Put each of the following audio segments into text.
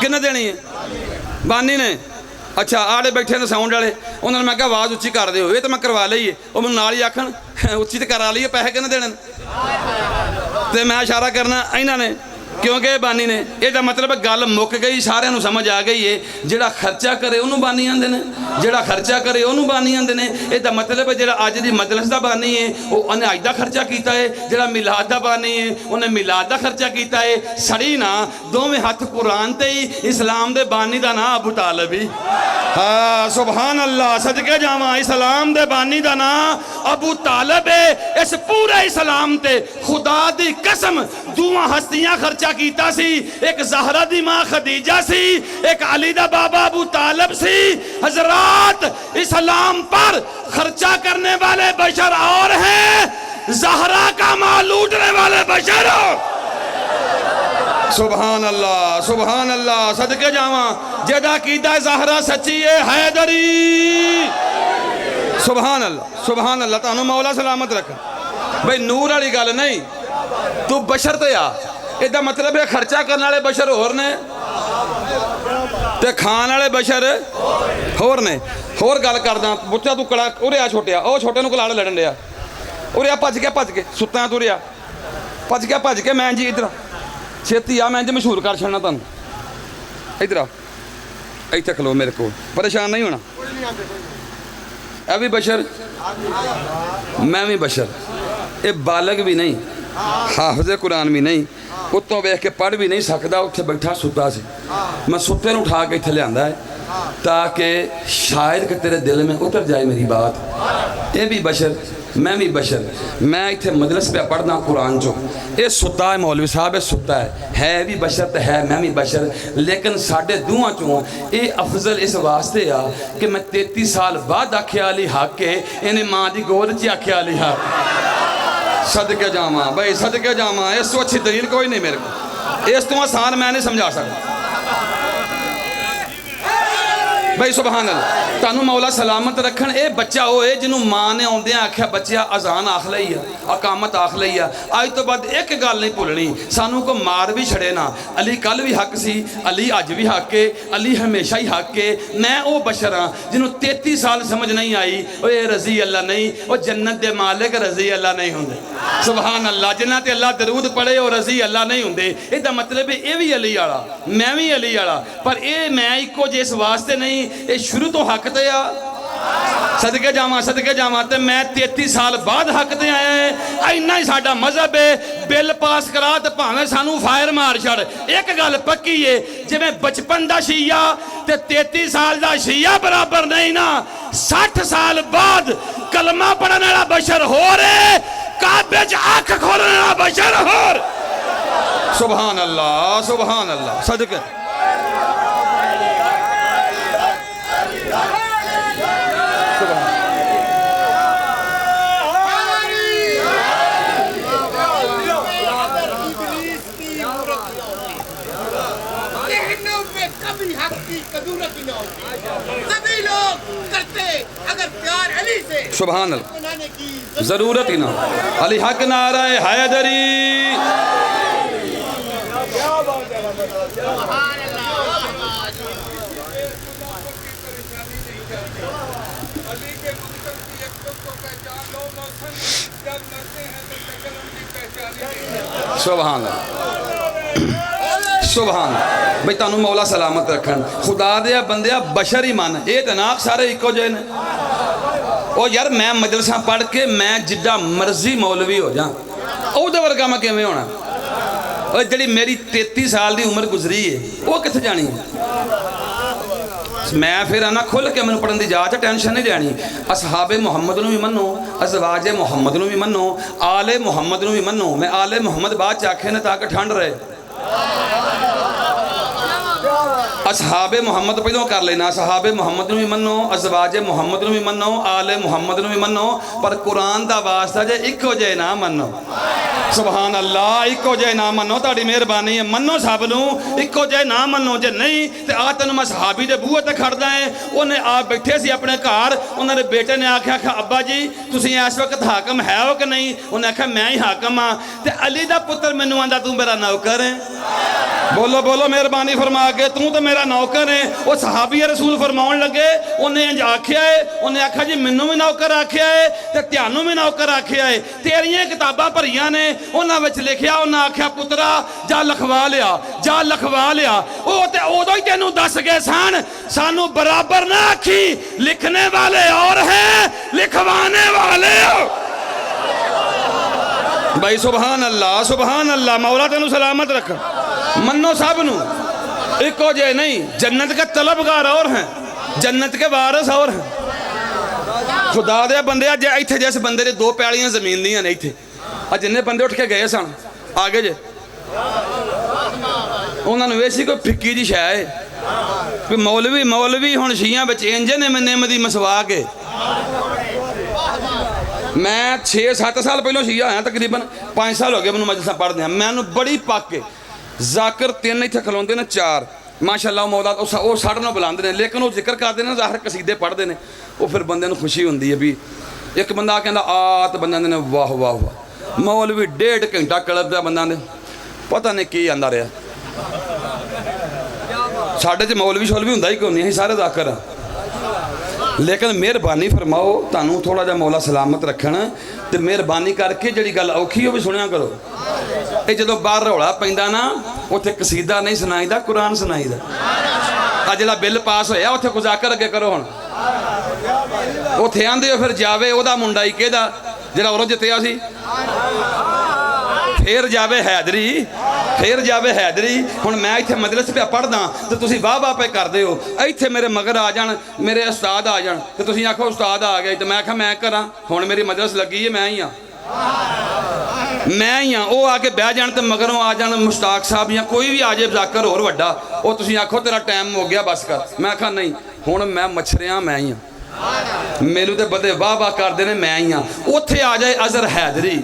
किन्ने देनी है? बानी ने। अच्छा आड़े बैठे ने साउंड वाले, उन्होंने मैं कहा आवाज़ उच्ची कर दो, ये तो मैं करवा ली है। वो मैं नाल ही आखन उच्ची तो करा ली है, पैसे किन्ने देने? तो मैं इशारा करना इन्होंने, क्योंकि बानी ने। यदा मतलब गल मुक गई, सारिਆਂ ਨੂੰ समझ आ गई है। ਜਿਹੜਾ खर्चा करे उन्होंने बानी आंदे ने, ਜਿਹੜਾ खर्चा करे उन्होंने बानी आंदे ने। ਇਹਦਾ मतलब है ਜਿਹੜਾ ਅੱਜ ਦੀ मजलिस ਦਾ बानी है ਉਹਨੇ ਅੱਜ ਦਾ खर्चा ਕੀਤਾ है, ਜਿਹੜਾ मिलाद ਦਾ बानी है ਉਹਨੇ मिलाद ਦਾ खर्चा ਕੀਤਾ है। सड़ी ना दोवें हथ कुरान ते ही इस्लाम दे बानी ਦਾ नाम अबू तालिब ही। हाँ सुभान अल्लाह, सदके जावा इस्लाम दे बानी ਦਾ नाम अबू तालिब है। इस पूरे इस्लाम ते खुदा दी कसम दूआं हस्तियां खर्चा कीता सी। एक ज़हरा दी मां खदीजा सी, एक अली दा बाबा अबू तालिब सी। हजरात इस्लाम पर खर्चा करने वाले बशर और हैं, ज़हरा का माल लूटने वाले बशर। सुभान अल्लाह, सुभान अल्लाह, सदके जावा जेदा कीदा ज़हरा सच्ची है हैदरी। सुभान अल्लाह, सुभान अल्लाह, तानू मौला सलामत रख। भाई नूर वाली गल नहीं, तू बशर ते आ। ਇਹਦਾ मतलब है खर्चा करने वाले बशर होर ने ते खान वाले बशर होर ने। होर गल करदा बुच्चा तू कड़ा उरे आ छोटिया, ओ छोटे नूं कलाड़ लड़न दिया। उरे आ भज के सुत्ता तुरिया भज के मैं जी इधर छेती आ, मैं जी मशहूर कर छड़ना तुहानूं। इधर आ, इत्थे खलो मेरे को, परेशान नहीं होना। ए भी बशर, मैं भी बशर। ये बालग भी नहीं, हाफिज़ कुरान भी नहीं, उत्तों वेख के पढ़ भी नहीं सकता। उत्थे बैठा सुता सी, मैं सुते नूं उठा के इत्थे लिआंदा है ताकि शायद कि तेरे दिल में उतर जाए मेरी बात। ये भी बशर, मैं भी बशर। मैं इत्थे मजलिस पे पढ़ना कुरान चो, ये सुता है मौलवी साहब, ये सुता है भी बशर तो है मैं भी बशर। लेकिन साढ़े दोवां चों ये अफजल इस वास्ते आ कि मैं 33 साल बाद आख्या अली हक के, इन्हें माँ की गोद च आख्या अली हक। सदके जावा भाई, सदके जावा, इस तो अच्छी दलील कोई नहीं मेरे को, इस तो आसान मैं नहीं समझा सकता भाई। सुभान अल्लाह, तानू मौला सलामत रखन। ये बच्चा वो है जिन्होंने माँ ने आउंदे आख्या बच्चा अजान आख लई है, अकामत आख लई है, अज तो बाद एक गल नहीं भुलनी, सानू को मार भी छड़े ना। अली कल भी हक सी, अली अज भी हक है, अली हमेशा ही हक है। मैं वो बशर हाँ जिन्होंने 33 साल समझ नहीं आई वो ये रजी अल्लाह नहीं, वो जन्नत दे मालिक रजी अल्लाह नहीं होंगे। सुभान अल्लाह, जिन्हां ते अल्लाह दरूद पढ़े वो रजी अल्लाह नहीं होंगे। इसका मतलब है ये भी अली वाला, मैं भी अली वाला, पर ये मैं इको जिस वास्ते नहीं, ये शुरू तो हक ते आ। सदके जावा ते मैं 33 साल बाद हक ते आया है। इन्ना ही साडा मजहब है। बिल पास करा तो भावें सानू फायर मार छड़। एक गल पक्की है, जिवें बचपन दा शिया ते 33 साल दा शिया बराबर नहीं ना। 60 साल बाद कलमा पढ़ने वाला बशर हो रहे, काबे च अख खोलने वाला बशर होर। सुभान अल्लाह, सुभान अल्लाह, सदके सुभान अल्लाह, जरूरत ही ना। अली हक नारा हैदरी। सुभान सुभान भाई, तानू मौला सलामत रखन। खुदा दे बंदे बशर ही मन, ये तो ना सारे इको जे ने। ओ यार मैं मदरसा पढ़ के मैं जिड्डा मर्जी मौलवी हो जा, उहदे वर्गा मैं किवें होना? और जिहड़ी मेरी 33 साल की उम्र गुजरी है वो कित्थे जानी है? मैं फिर आना खुल के मैनूं पढ़न दी इजाज़त, टेंशन नहीं लैनी। असहाबे मुहम्मद नूं भी मन्नो, अज़वाजे मुहम्मद नूं भी मन्नो, आले मुहम्मद नूं भी मन्नो। मैं आले मुहम्मद बाद च आखे ने ताकि ठंड रहे। असहाबे मुहम्मद पहलों कर लेना, असहाबे मुहम्मद भी मनो, अज़वाजे मुहम्मद भी मनो, आले मुहम्मद भी मनो, पर कुरान का वास्ता जे इको जे ना मनो। सुभान अल्लाह, इको जे ना मनो, ताड़ी मेहरबानी है, मनो सब नूं, इको जे ना मनो। जे नहीं तो आ तेन मैं सहाबी के बूहे ते खड़दा है। उन्हें आप बैठे सी अपने घर, उन्होंने बेटे ने आख्या अब्बा जी तुसीं इस वक्त हाकम है हो कि नहीं? उन्हें आख्या मैं ही हाकम हाँ। तो अली का पुत्र मैनू आंदा तू मेरा नौकर है। बोलो बोलो मेहरबानी फरमा के, तू तो मेरा नौकर है। वो सहाबी रसूल फरमाउन लगे, उन्हें इंज आख्या है, उन्हें आख्या जी मैनू भी नौकर आख्या है ते त्यानू भी नौकर आख्या है, तेरियां किताबां भरियां ने, उन्हां विच लिखिया, उन्हें आख्या पुत्रा जा लिखवा लिया, जा लिखवा लिया। वो ते उदों ही तेनू दस गए सन, सानू बराबर ना आखी, लिखने वाले और हैं, लिखवाने वाले भाई। सुभान अल्लाह, सुभान अल्लाह। मौला तेनू सलामत रख। मन्नो सब नू इको जे नहीं, जन्नत के तलबगार और हैं, जन्नत के वारस और हैं। खुदा दे बंदे अज इत्थे जिस बंदे ने 2 पैलियां जमीन दियां ने, इत्थे अज जिन्ने बंदे उठ के गए सन आगे जे, उन्होंने वैसी कोई फिक्की जी शै है कि मौलवी मौलवी हुण शियां विच इंज निम दी मसवा के। मैं 6-7 साल पहलों शिया आया, तकरीबन 5 साल हो गए मैं मजलिसां पढ़दे। मैनू बड़ी पक जाकिर 3 इत्थे खलोंदे ने, 4 माशाअल्लाह मौला वो साढ़े नाल बुलांदे ने, लेकिन वो जिक्र करते हैं ज़ाहिर कसीदे पढ़ते हैं, वो फिर बंदे नूं खुशी होंदी है भी एक बंदा कहंदा आ, तो बंदे ने वाह वाह वाह। मौलवी 1.5 घंटा कलपदा, बंदा ने पता नहीं की आंदा रहा। साढ़े च मौलवी शौलवी हुंदा ही कोई नहीं, असीं सारे जाकिर आ। लेकिन मेहरबानी फरमाओ, तुहानूं थोड़ा जिहा मौला सलामत रखण, ते मेहरबानी करके जिहड़ी गल औखी वो भी सुनिया करो। ये जदों बाहर रौला पैंदा ना, उत्थे कसीदा नहीं सुनाईदा, कुरान सुनाईदा। आ जिहड़ा बिल पास होया उत्थे कोई जाकर अगे करो, हुण उत्थे आंदे हो फिर जावे ओहदा मुंडा ही किहदा जिहड़ा उरों जित्तिया सी, फिर जावे हैदरी, फिर जावे हैदरी। हुण मैं इत्थे मजलिस पे पढ़दा तो तुसीं वाह वाह पे करदे हो, इत्थे मेरे मगर आ जाण, मेरे उस्ताद आ जाण ते तुसीं आखो उस्ताद आ गए, तो मैं आखां मैं करां, हुण मेरी मजलिस लगी है, मैं ही हाँ, मैं ही हाँ। वो आके बह जाण ते मगरों आ जाण मुश्ताक साहब या कोई भी आ जाए जाकर होर वड्डा, वो तुसीं आखो तेरा टाइम हो गया बस कर। मैं आखां नहीं, हुण मैं मछरियां मैं ही हाँ, मेनू ते बंदे वाह वाह करदे ने, मैं ही हाँ। उत्थे आ जाए अजहर हैदरी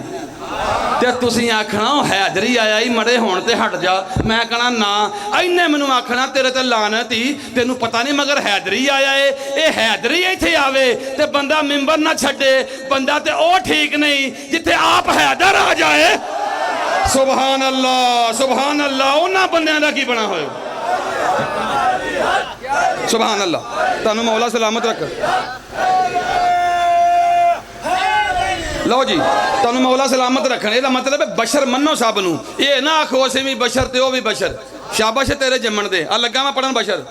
ते तुसीं आखना हैदरी आया ही मड़े होण ते हट जा। मैं कहना ना, इन्हें मैनू आखना तेरे ते लानत ही, तेनू पता नहीं मगर हैदरी आया है, ये हैदरी इत्थे आवे ते बंदा मिंबर ना छड्डे, बंदा ते ओ ठीक नहीं जिथे आप हैदर आ जाए। सुभान अल्लाह, सुभान अल्लाह। उन्हां बंदियां दा की बना होए। सुभान अल्लाह, तुहानू मौला सलामत रख। लो जी, तुहानू मौला सलामत रखने, इसका मतलब है बशर मनो सब नू, ये ना आखो असीं भी बशर ते वो भी बशर। शाबाश तेरे जम्मण दे। आ लगा मैं पढ़न बशर।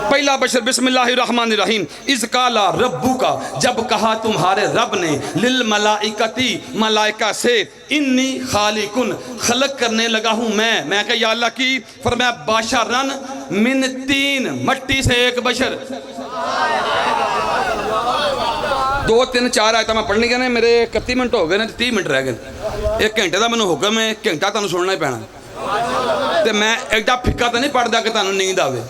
पहला बशर बिस्मिल्लाहिर्रहमानिर्रहीम। इज़ काला रब्बू का, जब कहा तुम्हारे रब ने, लिल मलाइकती मलाइका से, इन्नी खालिकुन खलक करने लगा हूँ मैं कहा या अल्लाह की, फरमाया बशरन मिन तीन, मट्टी से एक बशर। 2-3-4 आयतां मैं पढ़नी ने, मेरे 31 मिनट हो गए ने, 30 मिनट रह गए। 1 घंटे का मैनूं हुक्म है, 1 घंटा तुहानूं सुनना ही पैना, तो मैं एडा फिक्का तो नहीं पढ़ता कि तुहानूं नींद आवे।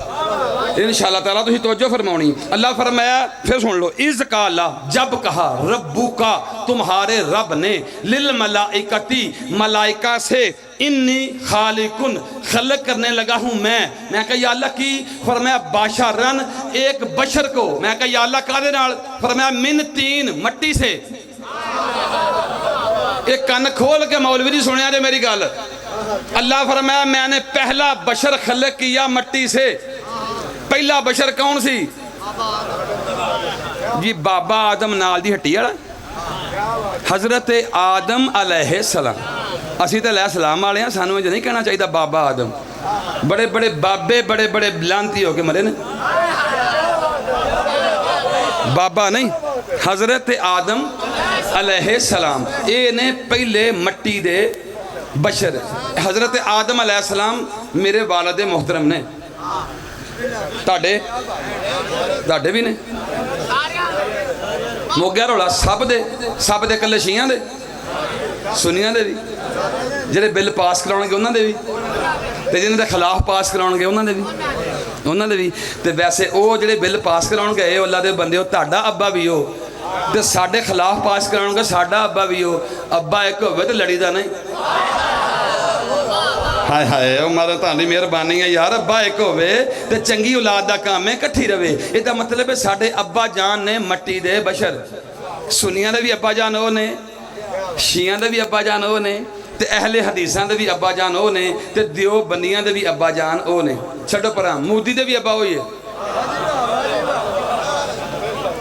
इंशाअल्लाह ताला तुसीं तवज्जो फरमाउणी। अल्लाह फरमाया, फिर सुन लो, इज़ काला, जब कहा, रब्बू का, तुम्हारे रब ने, लिल मलाइकती मलाइका से, इन्नी खालिकुन खलक करने लगा हूँ मैं कहा या अल्लाह की, फरमाया बाशरन एक बशर को। मैं कहा या अल्लाह कादे नाल, फरमाया मिन तीन, मट्टी से। एक कन खोल के मौलवी जी सुनिया जे मेरी गल। अल्लाह फरमाया मैंने पहला बशर खलक किया मट्टी से। पहला बशर कौन सी जी? बाबा आदम नाल दी हट्टी वाला, हजरत आदम अलैहिस्सलाम। असीं तो अलैहिस्सलाम वाले हैं, सानू इंज नहीं कहना चाहिए बाबा आदम। बड़े बड़े बाबे बड़े बड़े लांती हो के मरे ने, बाबा नहीं, हजरत आदम अलैहिस्सलाम। ये ने पहले मट्टी दे बशर। हजरत आदम अलैहिस्सलाम मेरे वालिद मोहतरम ने, ताडे भी ने। मोग्या रौला सब दे कल्ले शियां दे, सुनियां दे भी, ਜਿਹੜੇ बिल पास कराउणगे उन्हां दे भी, ते जिन्हां दे खिलाफ पास कराउणगे उन्हां दे भी। ते वैसे वो ਜਿਹੜੇ बिल पास कराउण गए अल्लाह दे बंदे, ਤੁਹਾਡਾ अब्बा भी हो, ते साडे खिलाफ पास कराउणगे साडा अब्बा भी हो। अब्बा एक होवे ते लड़ीदा नहीं। हाय हाय, मारा तुहाडी मेहरबानी है यार। अब्बा एक होवे ते चंगी औलाद दा काम है इकट्ठी रवे। इसदा मतलब है साडे अब्बा जान ने मट्टी दे बशर। सुनियां दे भी अब्बा जान वो ने, शियां दे भी अब्बा जान वो ने, ते अहले हदीसां दे भी अब्बा जान वो ने ते देवबंदियां दे भी अब्बा जान वो ने। छड्डो परां, मोदी दे भी अब्बा वही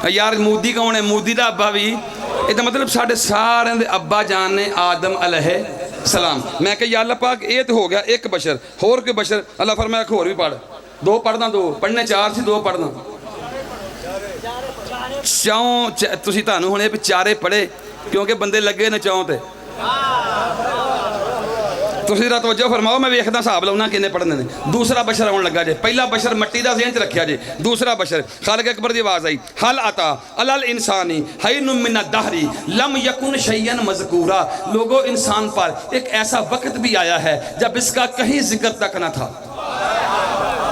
है यार। मोदी कौन है? मोदी दा अब्बा भी इहदा मतलब साढ़े सारे दे अब्बा जान ने आदम अलैहि सलाम। मैं कहा या अल्लाह पाक ये तो हो गया एक बशर, होर कोई बशर? अल्लाह फरमाया होर भी पढ़। दो पढ़ना, दो पढ़ने चार सी, दो पढ़ना चौं। तुसीं तुहानूं हुणे भी चारे पढ़े क्योंकि बंदे लगे ने चौं ते। तुसीं जरा तवज्जो फरमाओ, मैं वेखदा हिसाब लाउना किन्ने पढ़ने ने। दूसरा बशर आउण लगा जे। पहला बशर मट्टी दा ज़हन च रखिया जे। दूसरा बशर खालिक अकबर दी आवाज़ आई, हल अता अलल इंसानी हैनुम मिन अद-दहरी लम यकुन शैयन मज़कूरा। लोगों, इंसान पर एक ऐसा वक्त भी आया है जब इसका कहीं जिक्र तक न था।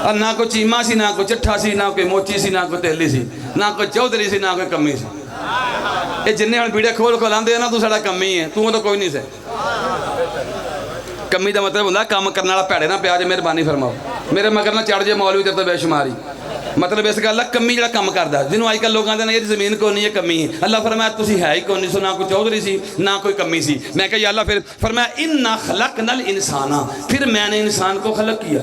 और ना कोई चीमा सी, ना कोई चिट्ठा सी, ना कोई मोची सी, ना कोई तेली सी, ना कोई चौधरी सी, ना कोई कमी सी। ये जिन्ने हम बीड़े खोल खोलाते ना, तू साडा कमी है, तू तो कोई नहीं से। कमी का मतलब होंदा काम करने वाला भैड़े ना प्या जे, मेहरबानी फरमाओ मेरे मगर ना चढ़ जे मौलवी तेरे तो बेशुमारी। मतलब इस गल कमी जो काम करता, जिन्होंने अजकल लोग आते हैं ये जमीन को नहीं है कमी है। अल्लाह फरमाया तुसी है ही को नहीं सो, ना कोई चौधरी सी ना कोई कमी सी। मैं कहा अल्लाह फिर फरमाया इन्ना खलकनल इंसाना, फिर मैंने इंसान को खलक किया।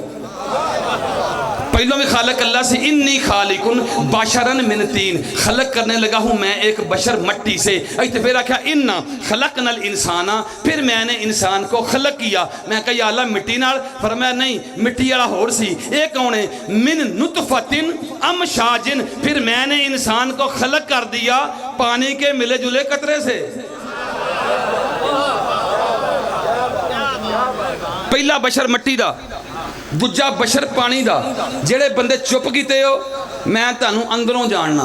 पहलों भी खालक अल्लाह से, इन्नी खालिकुन बशरन मिन तीन, खलक करने लगा हूँ मैं एक बशर मट्टी से। इतने फिर आख्या इन्ना खलकनल इंसाना, फिर मैंने इंसान को खलक किया। मैं कहा अल्लाह मिट्टी नाल? फरमाया नहीं, मिट्टी वाला होर सी। ये कौन है? मिन नुतफतिन अमशाजिन, फिर मैंने इंसान को खलक कर दिया पानी के मिले जुले कतरे से। पहला बशर मट्टी दा, दूजा बशर पानी दा। जेड़े बंदे चुप कीते हो, मैं तुहानूं अंदरों जानना।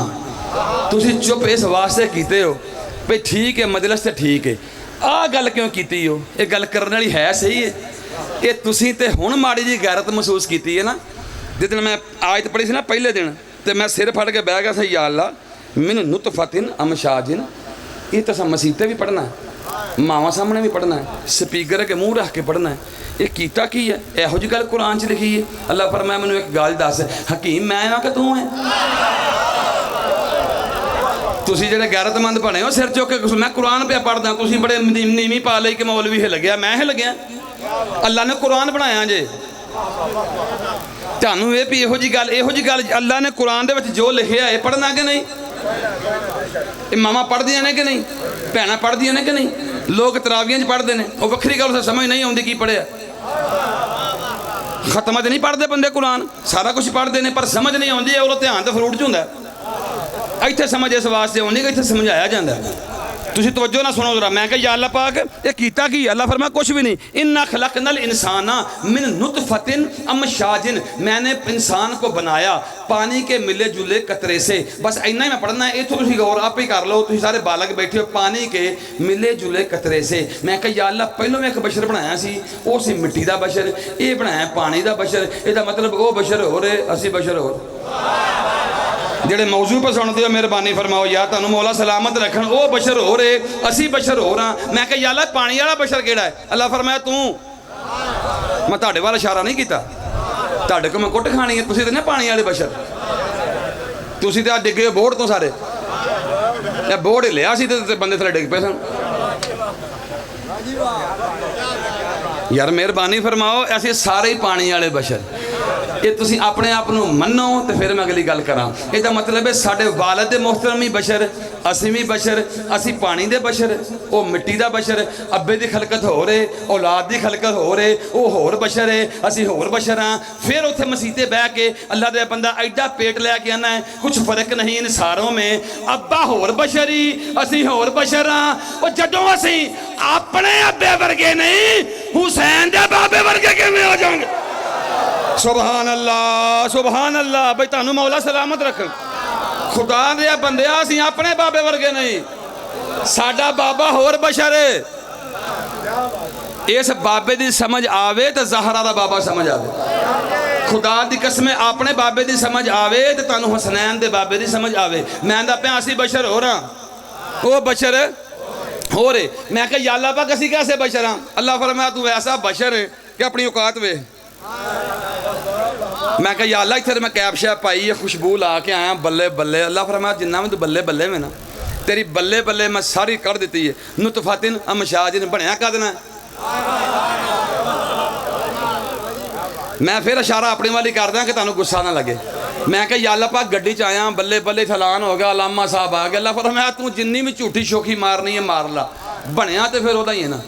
तुसीं चुप इस वास्ते कीते हो भाई ठीक है मजलिस ते ठीक है, आ गल क्यों कीती हो? ये गल करने वाली है सही है? ये तुसीं ते हुण माड़ी जी गैरत महसूस कीती है ना। जिस दिन मैं आयत पढ़ी सी ना पहले दिन, तो मैं सिर फड़ के बह गया सी, या अल्लाह मिन नुतफतिन अमशाजिन। ये तो सब मसीते भी पढ़ना है, मावां सामने भी पढ़ना है, स्पीकर के मुँह रख के पढ़ना है। ये कीता की है? यहो जी गल कुरान च लिखी है। अल्लाह फरमाया मैनूं एक गल दस, हकीम मैं ना कि तू है? तुसीं जिहड़े गैरतमंद बने हो सिर चुक के, मैं कुरान पे पढ़दा, तुसीं बड़े नीवी पा लई कि मौलवी हिल गया, मैं हिल गया? अल्लाह ने कुरान बनाया जे। तुहानूं ये भी यहो जी गल अल्लाह ने कुरान दे विच जो लिखिया है पढ़ना कि नहीं? ये मामा पढ़दियां ने कि नहीं? भैणां पढ़दियां ने कि नहीं? लोग तरावियां च पढ़ते हैं, वो वक्री गल समझ नहीं आती की पढ़िया। खत्म तो नहीं पढ़ते बंदे कुरान, सारा कुछ पढ़ते हैं पर समझ नहीं आती। वो ध्यान तो फ्रूट च होंदा। इत्थे समझ इस वास्ते आउंदी कि इत्थे समझाया जाता है। तुसीं तवज्जो ना सुनो जरा। मैं कहा या अल्लाह पाक ये कीता की? अल्लाह फरमाया कुछ भी नहीं। इन्ना खलकनल इंसाना मिन नुतफतिन अमशाजिन, मैंने इंसान को बनाया पानी के मिले जुले कतरे से। बस इन्ना ही मैं पढ़ना है, इत्थों तुसीं गौर आप ही कर लो। तुसीं सारे बालक बैठे हो, पानी के मिले जुले कतरे से। मैं कहा या अल्लाह पहलों मैं एक बशर बनाया सी, वो सी मिट्टी का बशर, ये बनाया पानी का बशर। इसका मतलब वो बशर हो रहे, असी बशर हो। जेड़े मौजू पर सुनते हो मेहरबानी फरमाओ या तुहानूं मौला सलामत रखन। वो बशर हो रहे, असी बशर हो रहा। मैं कहा या अल्लाह पानी वाला बशर केड़ा है? अल्लाह फरमाया तू। मैं तुहाडे वाल इशारा नहीं किया, तुहाडे को मैं कुट खानी है। तुसीं ते ना पानी वाले बशर, तुसीं ते डिगे बोर्ड तो सारे। बोर्ड हिलिया सी ते बंदे थले डिग पे सन। यार मेहरबानी फरमाओ, ऐसे सारे ही पानी वाले बशर। ये तुसीं अपने आप नूं मन्नो तो फिर मैं अगली गल करां। इसदा मतलब है साडे वालिद मोहतरम ही बशर, असीं भी बशर, असीं पानी दे बशर, वो मिट्टी दा बशर। अब्बे दी खलकत हो रहे, औलाद दी खलकत हो रहे, वो होर बशर है, असीं होर बशर हाँ। फिर उत्थे मसीते बह के अल्लाह दे बंदा एडा पेट लैके आना है, कुछ फर्क नहीं इन सारों में। अब्बा होर बशर ही, असीं होर बशर हाँ। वो जदों असीं अपने अब्बे वर्गे नहीं, हुसैन दे बाबे वर्गे किवें हो जाएंगे? सुभान अल्लाह, सुभान अल्लाह। भाई तुहानूं मौला सलामत रख। खुदा दे बंदे असीं अपने बाबे वर्गे नहीं, साडा बाबा होर बशर है। इस बाबे की समझ आवे तो ज़हरा दा बाबा समझ आवे। खुदा की कसम अपने बाबे की समझ आवे तो तुहानूं हसनैन दे बाबे की समझ आवे। मैं दा पिया असीं बशर हो रहा, वो बशर हो रहे। मैं कहा या अल्लाह पाक असीं कैसे बशर हाँ? अल्लाह फरमाया तू ऐसा बशर है कि अपनी औकात वे। मैं कहा या अल्लाह इत्थे मैं कैब शैब पाई है, खुशबू ला के आया, बल्ले बल्ले। अल्लाह फरमाया जिन्ना में तू बल्ले बल्ले में ना, तेरी बल्ले बल्ले मैं सारी कर दी है। नुतफतिन अमशाजिन बनया कद ना मैं फिर इशारा अपने वाली कर दिया कि तुहानू गुस्सा ना लगे। मैं कहा या अल्लाह पाक गड्डी च आया, बल्ले बल्ले थलान हो गया, अलामा साहब आ गया। अल्लाह फरमाया तू जिन्नी भी झूठी शोखी मारनी है मार ला, बनया तो फिर ही है ना,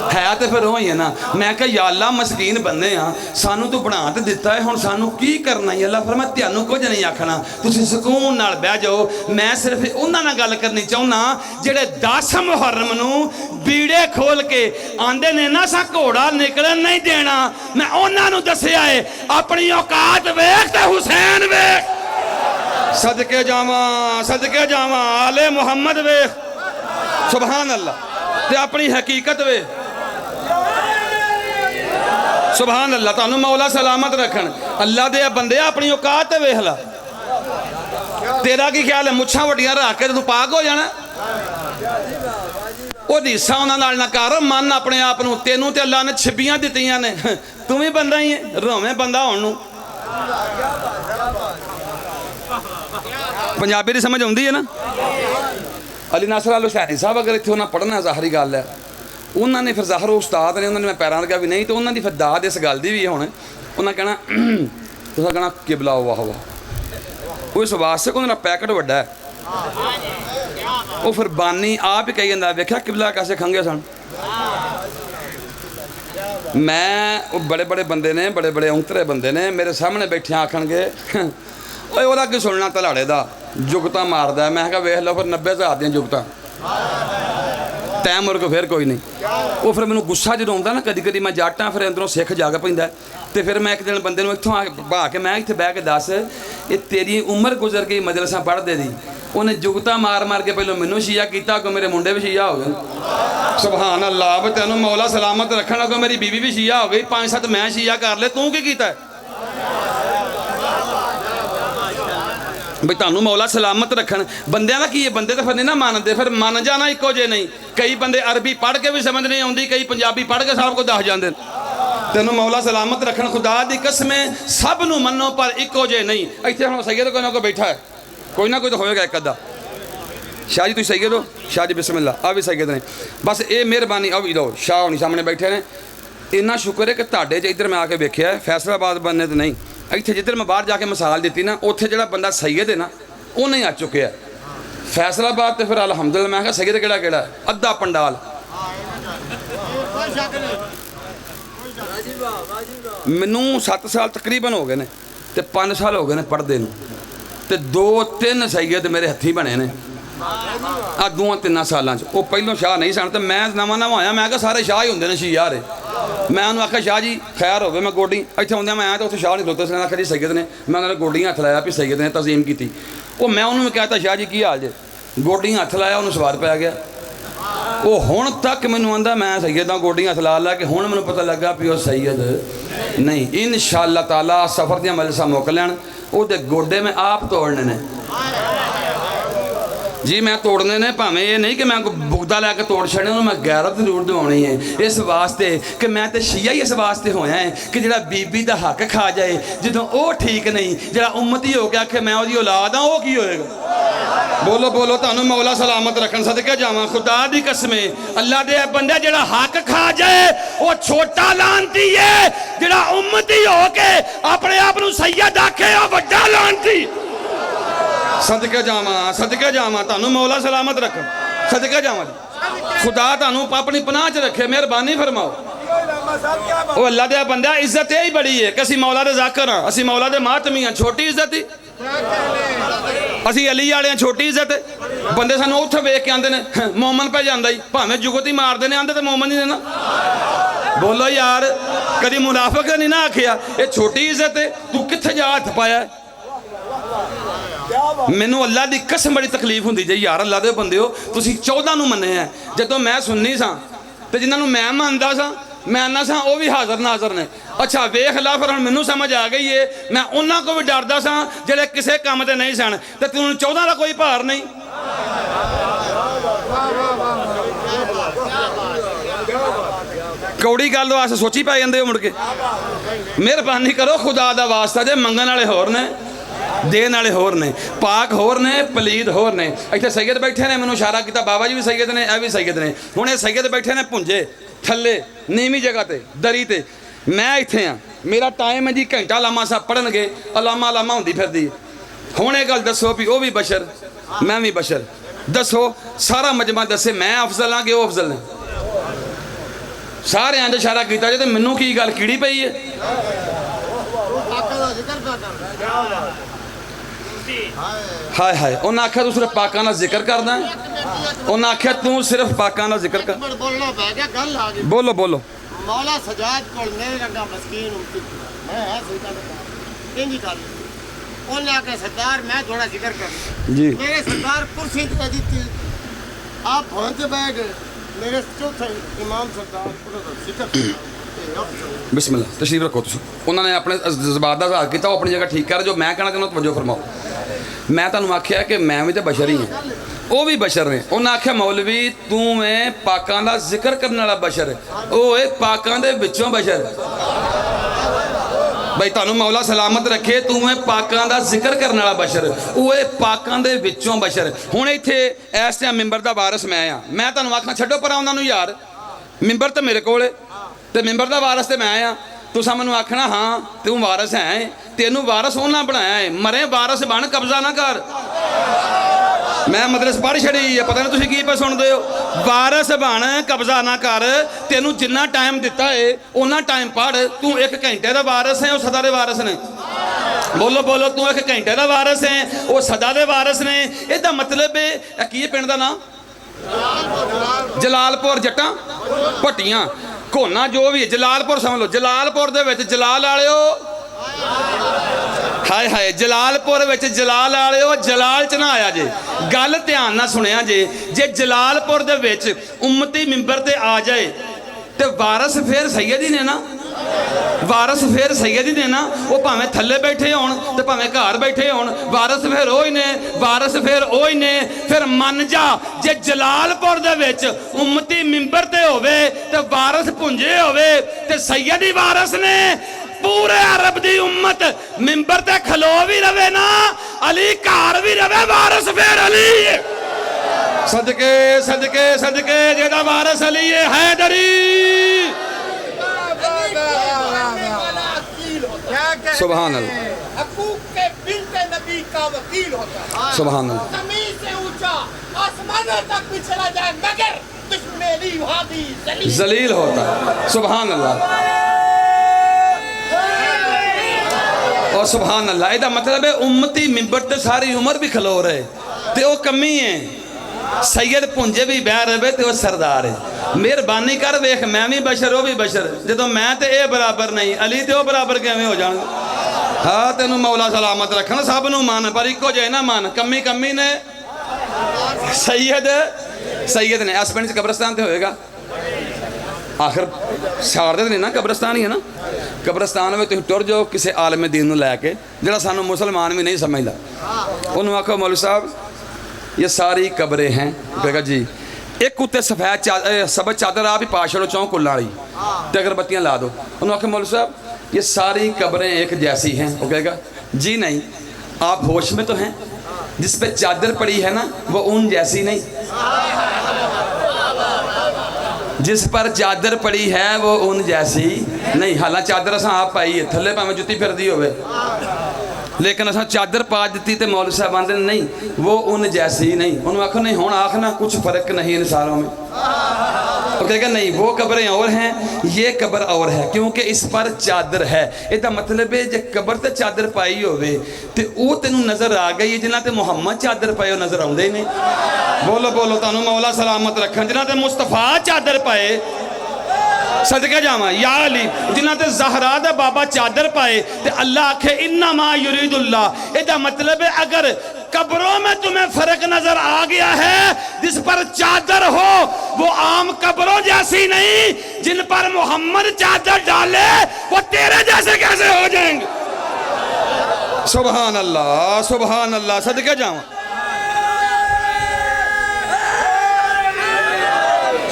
है तो फिर ही है ना। मैं कहा या अल्लाह मस्कीन बंदे हाँ, सानू तू बना तो दिता है, हुण सानू की करना है। अल्लाह फरमाया तुहानू कुछ नहीं आखना, तुसीं सुकून नाल बह जाओ। मैं सिर्फ उन्हां नाल गल करनी चाहुंदा जिहड़े 10 मुहर्रम नूं बीड़े खोल के आंदे ने ना सा घोड़ा निकलन नहीं देना। मैं उन्हां नूं दस्सिया है अपनी औकात वेख ते हुसैन वेख। सदके जावां आले मुहम्मद वेख, सुभान अल्लाह। ते अपनी हकीकत वे, सुभान अल्लाह। तुहानू मौला सलामत रखन। अल्लाह दे बंदे अपनी औकात वेख ला। तेरा की ख्याल है मुछां वड्डियां रख के तू पाक हो जाना? वो हिस्सा उन्हां नाल ना कर, मन अपने आप नूं। तेनू ते अल्लाह ने छिबियां दित्तियां ने, तू भी बंदा ही है, रोवें बंदा होण नूं। पंजाबी दी समझ आउंदी है ना? अली नासर अल हुसैनी साहब अगर इत्थे उन्हें पढ़ना ज़ाहरी गल है, उन्होंने फिर ज़ाहर उस्ताद ने, उन्होंने मैं पैरां लगा भी नहीं, तो उन्होंने फिर दाद इस गल की भी है। हुण उन्हें कहना तुसें कहना किबला वाह वाह, उस वास्ते उन्होंने पैकेट वड्डा है। वो फिर बानी आप ही कही जाता वेख्या किबला कैसे खंगे सन। मैं वो बड़े बड़े बंदे ने, बड़े बड़े औंतरे बंदे ने मेरे सामने बैठे आखणगे ओए ओहदा की सुनना धलाड़े दा जुगता मारदा है। मैं कहा वेख लो फिर 90,000 दी जुगता तैम मुर्ग फिर कोई नहीं। वो फिर मैनू गुस्सा जो आउंदा ना कदी कदी मैं जट हाँ, फिर अंदरों सिख जाग पैंदा। तो फिर मैं एक दिन बंदे नूं इत्थों बहा के मैं इत्थे बह के दस ये तेरी उम्र गुजर गई मजलसां पढ़दे दी, उन्हें जुगता मार मार के पहलों मैनू शिया किया, अगों मेरे मुंडे भी शिया हो गए। सुभान अल्लाह। अब तेनों मौला सलामत रखन, अगों मेरी बीवी भी शिया हो गई, 5-7 मैं शिया कर ले, तू की कीता है बई? तुहानू मौला सलामत रखन। बंदियां दा की है, बंदे तो फिर नहीं ना मानते, फिर मन जाना इक्को जे नहीं। कई बंदे अरबी पढ़ के भी समझ नहीं आती, कई पंजाबी पढ़ के सब कुछ दस जाते। तेनों मौला सलामत रखन। खुदा दी कसमें सब नूं मनो पर इक्को जे नहीं। इत्थे हुण सैयद कोई ना कोई बैठा है, कोई ना कोई तो होएगा एक अद्धा। शाह जी तुसीं सैयद हो? शाह जी बिस्मिल्लाह, आ भी सैयद ने। बस ये मेहरबानी आ भी लो, शाह होनी सामने बैठे ने। इन्ना शुक्र है कि तुहाडे च इधर मैं आके वेखिया फैसलाबाद बनने तो नहीं, इत्थे जिधर मैं बाहर जाके मिसाल दी ना, उत्थे जिहड़ा बंदा सैयद है ना वो नहीं आ चुके है। फैसलाबाद तो फिर अलहमदुलिल्लाह मैं कहा सैयद केड़ा केड़ा अद्धा पंडाल। मैनू 7 साल तकरीबन हो गए ने, तो 5 साल हो गए ने पढ़दे नूं, ते 2-3 सैयद मेरे हत्थी बने ने आ 2-3 सालों। वो पहलों शाह नहीं सन, तो मैं नवा नवा आया, मैं कहा सारे शाह ही होंगे ने शिया रे। मैं उन्होंने आख्या शाह जी खैर हो, मैं गोडी इतने आउंदे मैं आया तो उत्थे शाह नहीं खलोते, उसने आख्या जी सैयद ने। मैं उन्होंने गोडियां हथ लाया भी सैयद ने तज़ीम की। वो मैं उन्होंने कहता शाह जी की हाल जे, गोडियां हथ लाया, उन्होंने सवार पै गया। वो हुण तक मैनू आंदा मैं सैयद हाँ, गोडियां हथ ला ला के हुण मैनू पता लगा भी वो सैयद नहीं। इंशाअल्लाह ताला सफ़र दियां मजलिसां मुक लैण, उहदे गोडे मैं आप तोड़ने ने जी, मैं तोड़ने ने। भावें ये नहीं कि मैं बुगदा लैके तोड़ छड़े, मैं गैरत जरूर दिवानी है इस वास्ते कि मैं तो शिया ही इस वास्ते होया है कि जिहड़ा बीबी दा हक खा जाए जो वो ठीक नहीं, जिहड़ा उम्मती हो गया कि मैं उसकी औलाद हाँ, वो की होएगा? बोलो बोलो, तुहानू मौला सलामत रखन। सदके जावां खुदा दी कसमें अल्लाह दे बंदे जिहड़ा हक खा जाए वो छोटा लानती है, जिहड़ा उम्मती हो के अपने आप नू सैयद आखे वो वड्डा लानती। सदके जावां तुहानू मौला सलामत रख। सदके जावां जी, खुदा तुहानू अपनी पनाह च रखे, मेहरबानी फरमाओ। वो अल्लाह दे बंदा इज्जत यही बड़ी है कि असी मौला दे जाकर हाँ, असी मौला दे मातमी हाँ, छोटी इज्जत ही। असी अली वाले छोटी इज्जत है। बंदे सानू उत्थे वेख के आंदे ने मोमन पे जांदा ही, भावें जुगत ही मारदे ने, आंदे ते मोमन ही ने ना। बोलो यार, कदी मुनाफिक नहीं ना आखिया ये छोटी इज्जत है, तू कित्थे जा हथ पाया? मैनू अल्लाह की कसम बड़ी तकलीफ होंदी जी यार, अल्लाह दे बंदे हो तुसीं 14 नूं मन्ने है, जदों मैं सुन्नी सां ते जिन्हां नूं मैं मनदा सां मैं आना सां वो भी हाज़र नाज़र ने। अच्छा वेख ला, फिर हुण मैनू समझ आ गई है, मैं उन्हां को भी डरदा सां जिहड़े किसी काम ते नहीं सन, ते तैनूं 14 का कोई भार नहीं। कौड़ी गल वास्ते सोची पै जांदे हो मुड़ के। मेहरबानी करो खुदा दा वास्ता, जे मंगण वाले होर ने देने वाले होर ने, पाक होर ने, पलीद होर ने। इतने सैयद बैठे ने, मैंने इशारा किया बाबा जी भी सैयद ने, यह भी सैयद ने। हुण ये सैयद बैठे ने भुंजे थले नीवी जगह ते दरी ते, मैं इत्थे हाँ, मेरा टाइम है जी घंटा लामा साहब पढ़न गए, अलामा लामा होंदी फिरदी। हुण ये गल दसो भी वो भी बशर मैं भी बशर, दसो सारा मजमा दसे मैं अफजल हाँ कि वो अफजल ने? सारे आंदे इशारा किया जे, मैनू की गल कीड़ी पई है? हाय हाय, उन्हें आख्या तू सिर्फ पाकां दा जिक्र करदा है, उन्हें आख्या तू सिर्फ पाकां दा जिक्र कर। बोलो बोलो। मौला सजाद को मेरे रंगा मस्कीन मैं है सही इंजी कर उन्हें आके सरदार मैं थोड़ा जिक्र कर जी, मेरे सरदार कुर्सी दी थी, आप पहुंच बैठ मेरे चौथे इमाम सरदार जिक्र बिस्मिल्लाह तशरीफ रखो। तुम उन्होंने अपने जज्बात का इजहार किया, अपनी जगह ठीक कर। जो मैं कहना चाहना तवज्जो फरमाओ। मैं तुहानू आख्या कि मैं भी तो बशर ही हाँ, वो भी बशर ने। उन्हें आख्या मौलवी तू मैं पाकां दा जिक्र करने वाला बशर है, वो है पाकां दे विचों बशर। भाई तुहानू मौला सलामत रखे, तू मैं पाकां दा जिक्र करने वाला बशर, वो है पाकां दे विचों बशर। हुण इत्थे इस टाइम मिंबर दा वारिस मैं हाँ, मैं तुहानू आखना छड्डो पर उन्होंने यार, मिंबर तो मेरे कोल है ते मिंबर दा वारिस ते मैं हाँ। तुसां मैनू आखना हाँ तू वारिस है, तेनू वारिस उन्हां बनाया है, मरे वारिस बन, कब्जा ना कर। मैं मदरस पढ़ छड़ी है, पता नहीं तुसीं की पे सुनदे हो। वारिस बन, कब्जा ना कर, तेनू जिन्ना टाइम दिता है उन्ना टाइम पढ़। तू एक घंटे दा वारिस है, वो सदा दे वारिस ने। बोलो बोलो, तू एक घंटे दा वारिस है, वो सदा दे वारिस ने। इहदा मतलब है की पिंड दा नाम जलालपुर, जट्टां भट्टियां घोना जो भी है, जलालपुर समझ लो। जलालपुर दे विच जलाल वालिओ, हाय हाय, जलालपुर विच जलाल वालिओ जलाल च ना आया जे। गल ध्यान ना सुनिया जे जलालपुर दे विच उम्मती मिंबर ते आ जाए ते वारिस फिर सैयद ही ने ना, वारिस फिर सैयद ही ने ना। वो भावें थले बैठे होण ते भावें घर बैठे होण, वारिस फिर ओही ने, वारिस फिर ओही ने। फिर मन जा जे जलालपुर दे विच उम्मती मिंबर ते होवे ते वारिस भुंजे होवे ते सैयद ही वारिस ने। पूरे अरब दी उम्मत मिंबर ते खलो भी रवे ना, अली घर भी रवे, वारिस फिर अली। सदके सदके सदके जेदा वारिस अली है हैदरी। सुभान अल्लाह, हकूक के बिन्ते नबी का वकील होता है। सुभान अल्लाह, जमीन से ऊंचा आसमानों तक भी चला जाए मगर दुश्मनी वहां भी जलील होता है। सुभान अल्लाह और सुभान अल्लाह। इहदा मतलब है उम्मती मिंबर ते सारी उम्र भी खलो रहे ते वो कमी है। सैयद पुंजे भी बह रहे ते वो सरदार है। मेहरबानी कर वेख, मैं भी बशर वो भी बशर, जो मैं तो ये बराबर नहीं, अली तो बराबर किवें हो जाण। हाँ तेनू मौला सलामत रखना, सब नू मन पर इको जे ना मन। कमी कमी ने सैयद सैयद ने। इस पिंड च कब्रस्तान तो होएगा, आखिर साड़ते तो नहीं ना, कब्रस्तान ही है ना। कब्रस्तान में तुम टुर जाओ किसी आलम दीन नू लैके जिहड़ा सानू मुसलमान भी नहीं समझदा, उन्होंने आखो मौलवी साहब ये सारी कब्रें हैं। कहेगा जी, एक उत्ते सफ़ेद सबज चादर आप ही पा छड़ो चौं कुल्लां वाली ते अगरबत्तियां ला दो। उन्होंने आखो मौलवी साहब ये सारी कब्रें एक जैसी हैं। वो कहेगा जी नहीं, आप होश में तो हैं, जिस पे चादर पड़ी है ना वो ऊन जैसी नहीं, जिस पर चादर पड़ी है वो ऊन जैसी नहीं। हालांकि चादर असा आप पाई है, थले भावें जुत्ती फिरदी होवे, लेकिन असा चादर पा दी तो मौलवी साहब आंदे नहीं वो ऊन जैसी नहीं। उन्होंने आखो नहीं हुण आखना कुछ फर्क नहीं इन सारों में। वो कहेगा नहीं वो कब्रें और हैं, ये कब्र और है, क्योंकि इस पर चादर है। इसका मतलब है जो कब्र ते चादर पाई होवे ते वो तेनू नज़र आ गई है, जिन्हां ते मुहम्मद चादर पाए नज़र आउंदे ही नहीं। बोलो बोलो, तुहानू मौला सलामत रखन। जिन्हां ते मुस्तफा चादर पाए सदके जावा या अली, जिन्हां ते ज़हरा दा बाबा चादर पाए ते अल्लाह आखे इन्ना मा युरीदुल्लाह। इसका मतलब है अगर कब्रों में तुम्हें फर्क नजर आ गया है, जिस पर चादर हो वो आम कब्रों जैसी नहीं, जिन पर मोहम्मद चादर डाले वो तेरे जैसे कैसे हो जाएंगे। सुभान अल्लाह सुभान अल्लाह, सदके जावा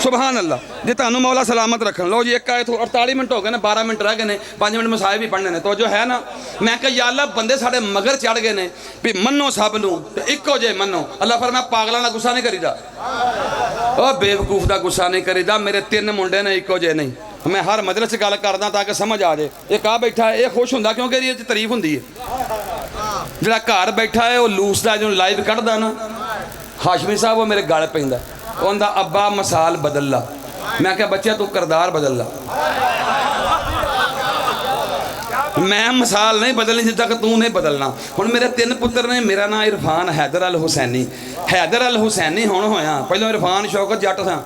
ਸੁਭਾਨ ਅੱਲਾ ਜੇ ਤੁਹਾਨੂੰ ਮੌਲਾ ਸਲਾਮਤ ਰੱਖਣ। ਲਓ ਜੀ ਇੱਕ ਆਏ 48 ਮਿੰਟ ਹੋ ਗਏ ਨੇ, 12 ਮਿੰਟ ਰਹਿ ਗਏ ਨੇ, 5 ਮਿੰਟ ਮਸਾਇਬ ਵੀ ਪੜ੍ਹਨੇ ਨੇ। ਤੋ ਜੋ ਹੈ ਨਾ, ਮੈਂ ਕਿਹਾ ਯਾ ਅੱਲਾ ਬੰਦੇ ਸਾਡੇ ਮਗਰ ਚੜ ਗਏ ਨੇ ਵੀ ਮੰਨੋ ਸਭ ਨੂੰ ਤੇ ਇੱਕੋ ਜੇ ਮੰਨੋ। ਅੱਲਾ ਫਰਮਾਇਆ ਪਾਗਲਾਂ ਦਾ ਗੁੱਸਾ ਨਹੀਂ ਕਰੀਦਾ, ਉਹ ਬੇਵਕੂਫ ਦਾ ਗੁੱਸਾ ਨਹੀਂ ਕਰੀਦਾ। ਮੇਰੇ 3 ਮੁੰਡੇ ਨੇ ਇੱਕੋ ਜੇ ਨਹੀਂ। ਮੈਂ ਹਰ ਮਜਲਿਸ 'ਚ ਗੱਲ ਕਰਦਾ ਤਾਂ ਕਿ ਸਮਝ ਆ ਜਾਏ। ਇਹ ਕਾ ਬੈਠਾ ਇਹ ਖੁਸ਼ ਹੁੰਦਾ ਕਿਉਂਕਿ ਇਹਦੀ 'ਚ ਤਾਰੀਫ ਹੁੰਦੀ ਹੈ। ਜਿਹੜਾ ਘਰ ਬੈਠਾ ਹੈ ਉਹ ਲੂਸ ਦਾ ਜਿਹਨੂੰ ਲਾਈਵ ਕੱਢਦਾ ਨਾ ਹਾਸ਼ਮੀ ਸਾਹਿਬ, ਉਹ ਮੇਰੇ ਗਲ ਪੈਂਦਾ। ਉਹਦਾ ਅੱਬਾ ਮਸਾਲ ਬਦਲ ਲਾ। ਮੈਂ ਕਿਹਾ ਬੱਚਿਆ ਤੂੰ ਕਰਦਾਰ ਬਦਲ ਲਾ, ਮੈਂ ਮਿਸਾਲ ਨਹੀਂ ਬਦਲਣੀ ਜਿੱਦ ਤੱਕ ਤੂੰ ਨਹੀਂ ਬਦਲਣਾ। ਹੁਣ ਮੇਰੇ 3 ਪੁੱਤਰ ਨੇ। ਮੇਰਾ ਨਾਂ ਇਰਫਾਨ ਹੈਦਰ ਅਲ ਹੁਸੈਨੀ। ਹੈਦਰ ਅਲ ਹੁਸੈਨੀ ਹੁਣ ਹੋਇਆ, ਪਹਿਲਾਂ ਇਰਫਾਨ ਸ਼ੌਕਤ ਜੱਟ ਸਾਂ।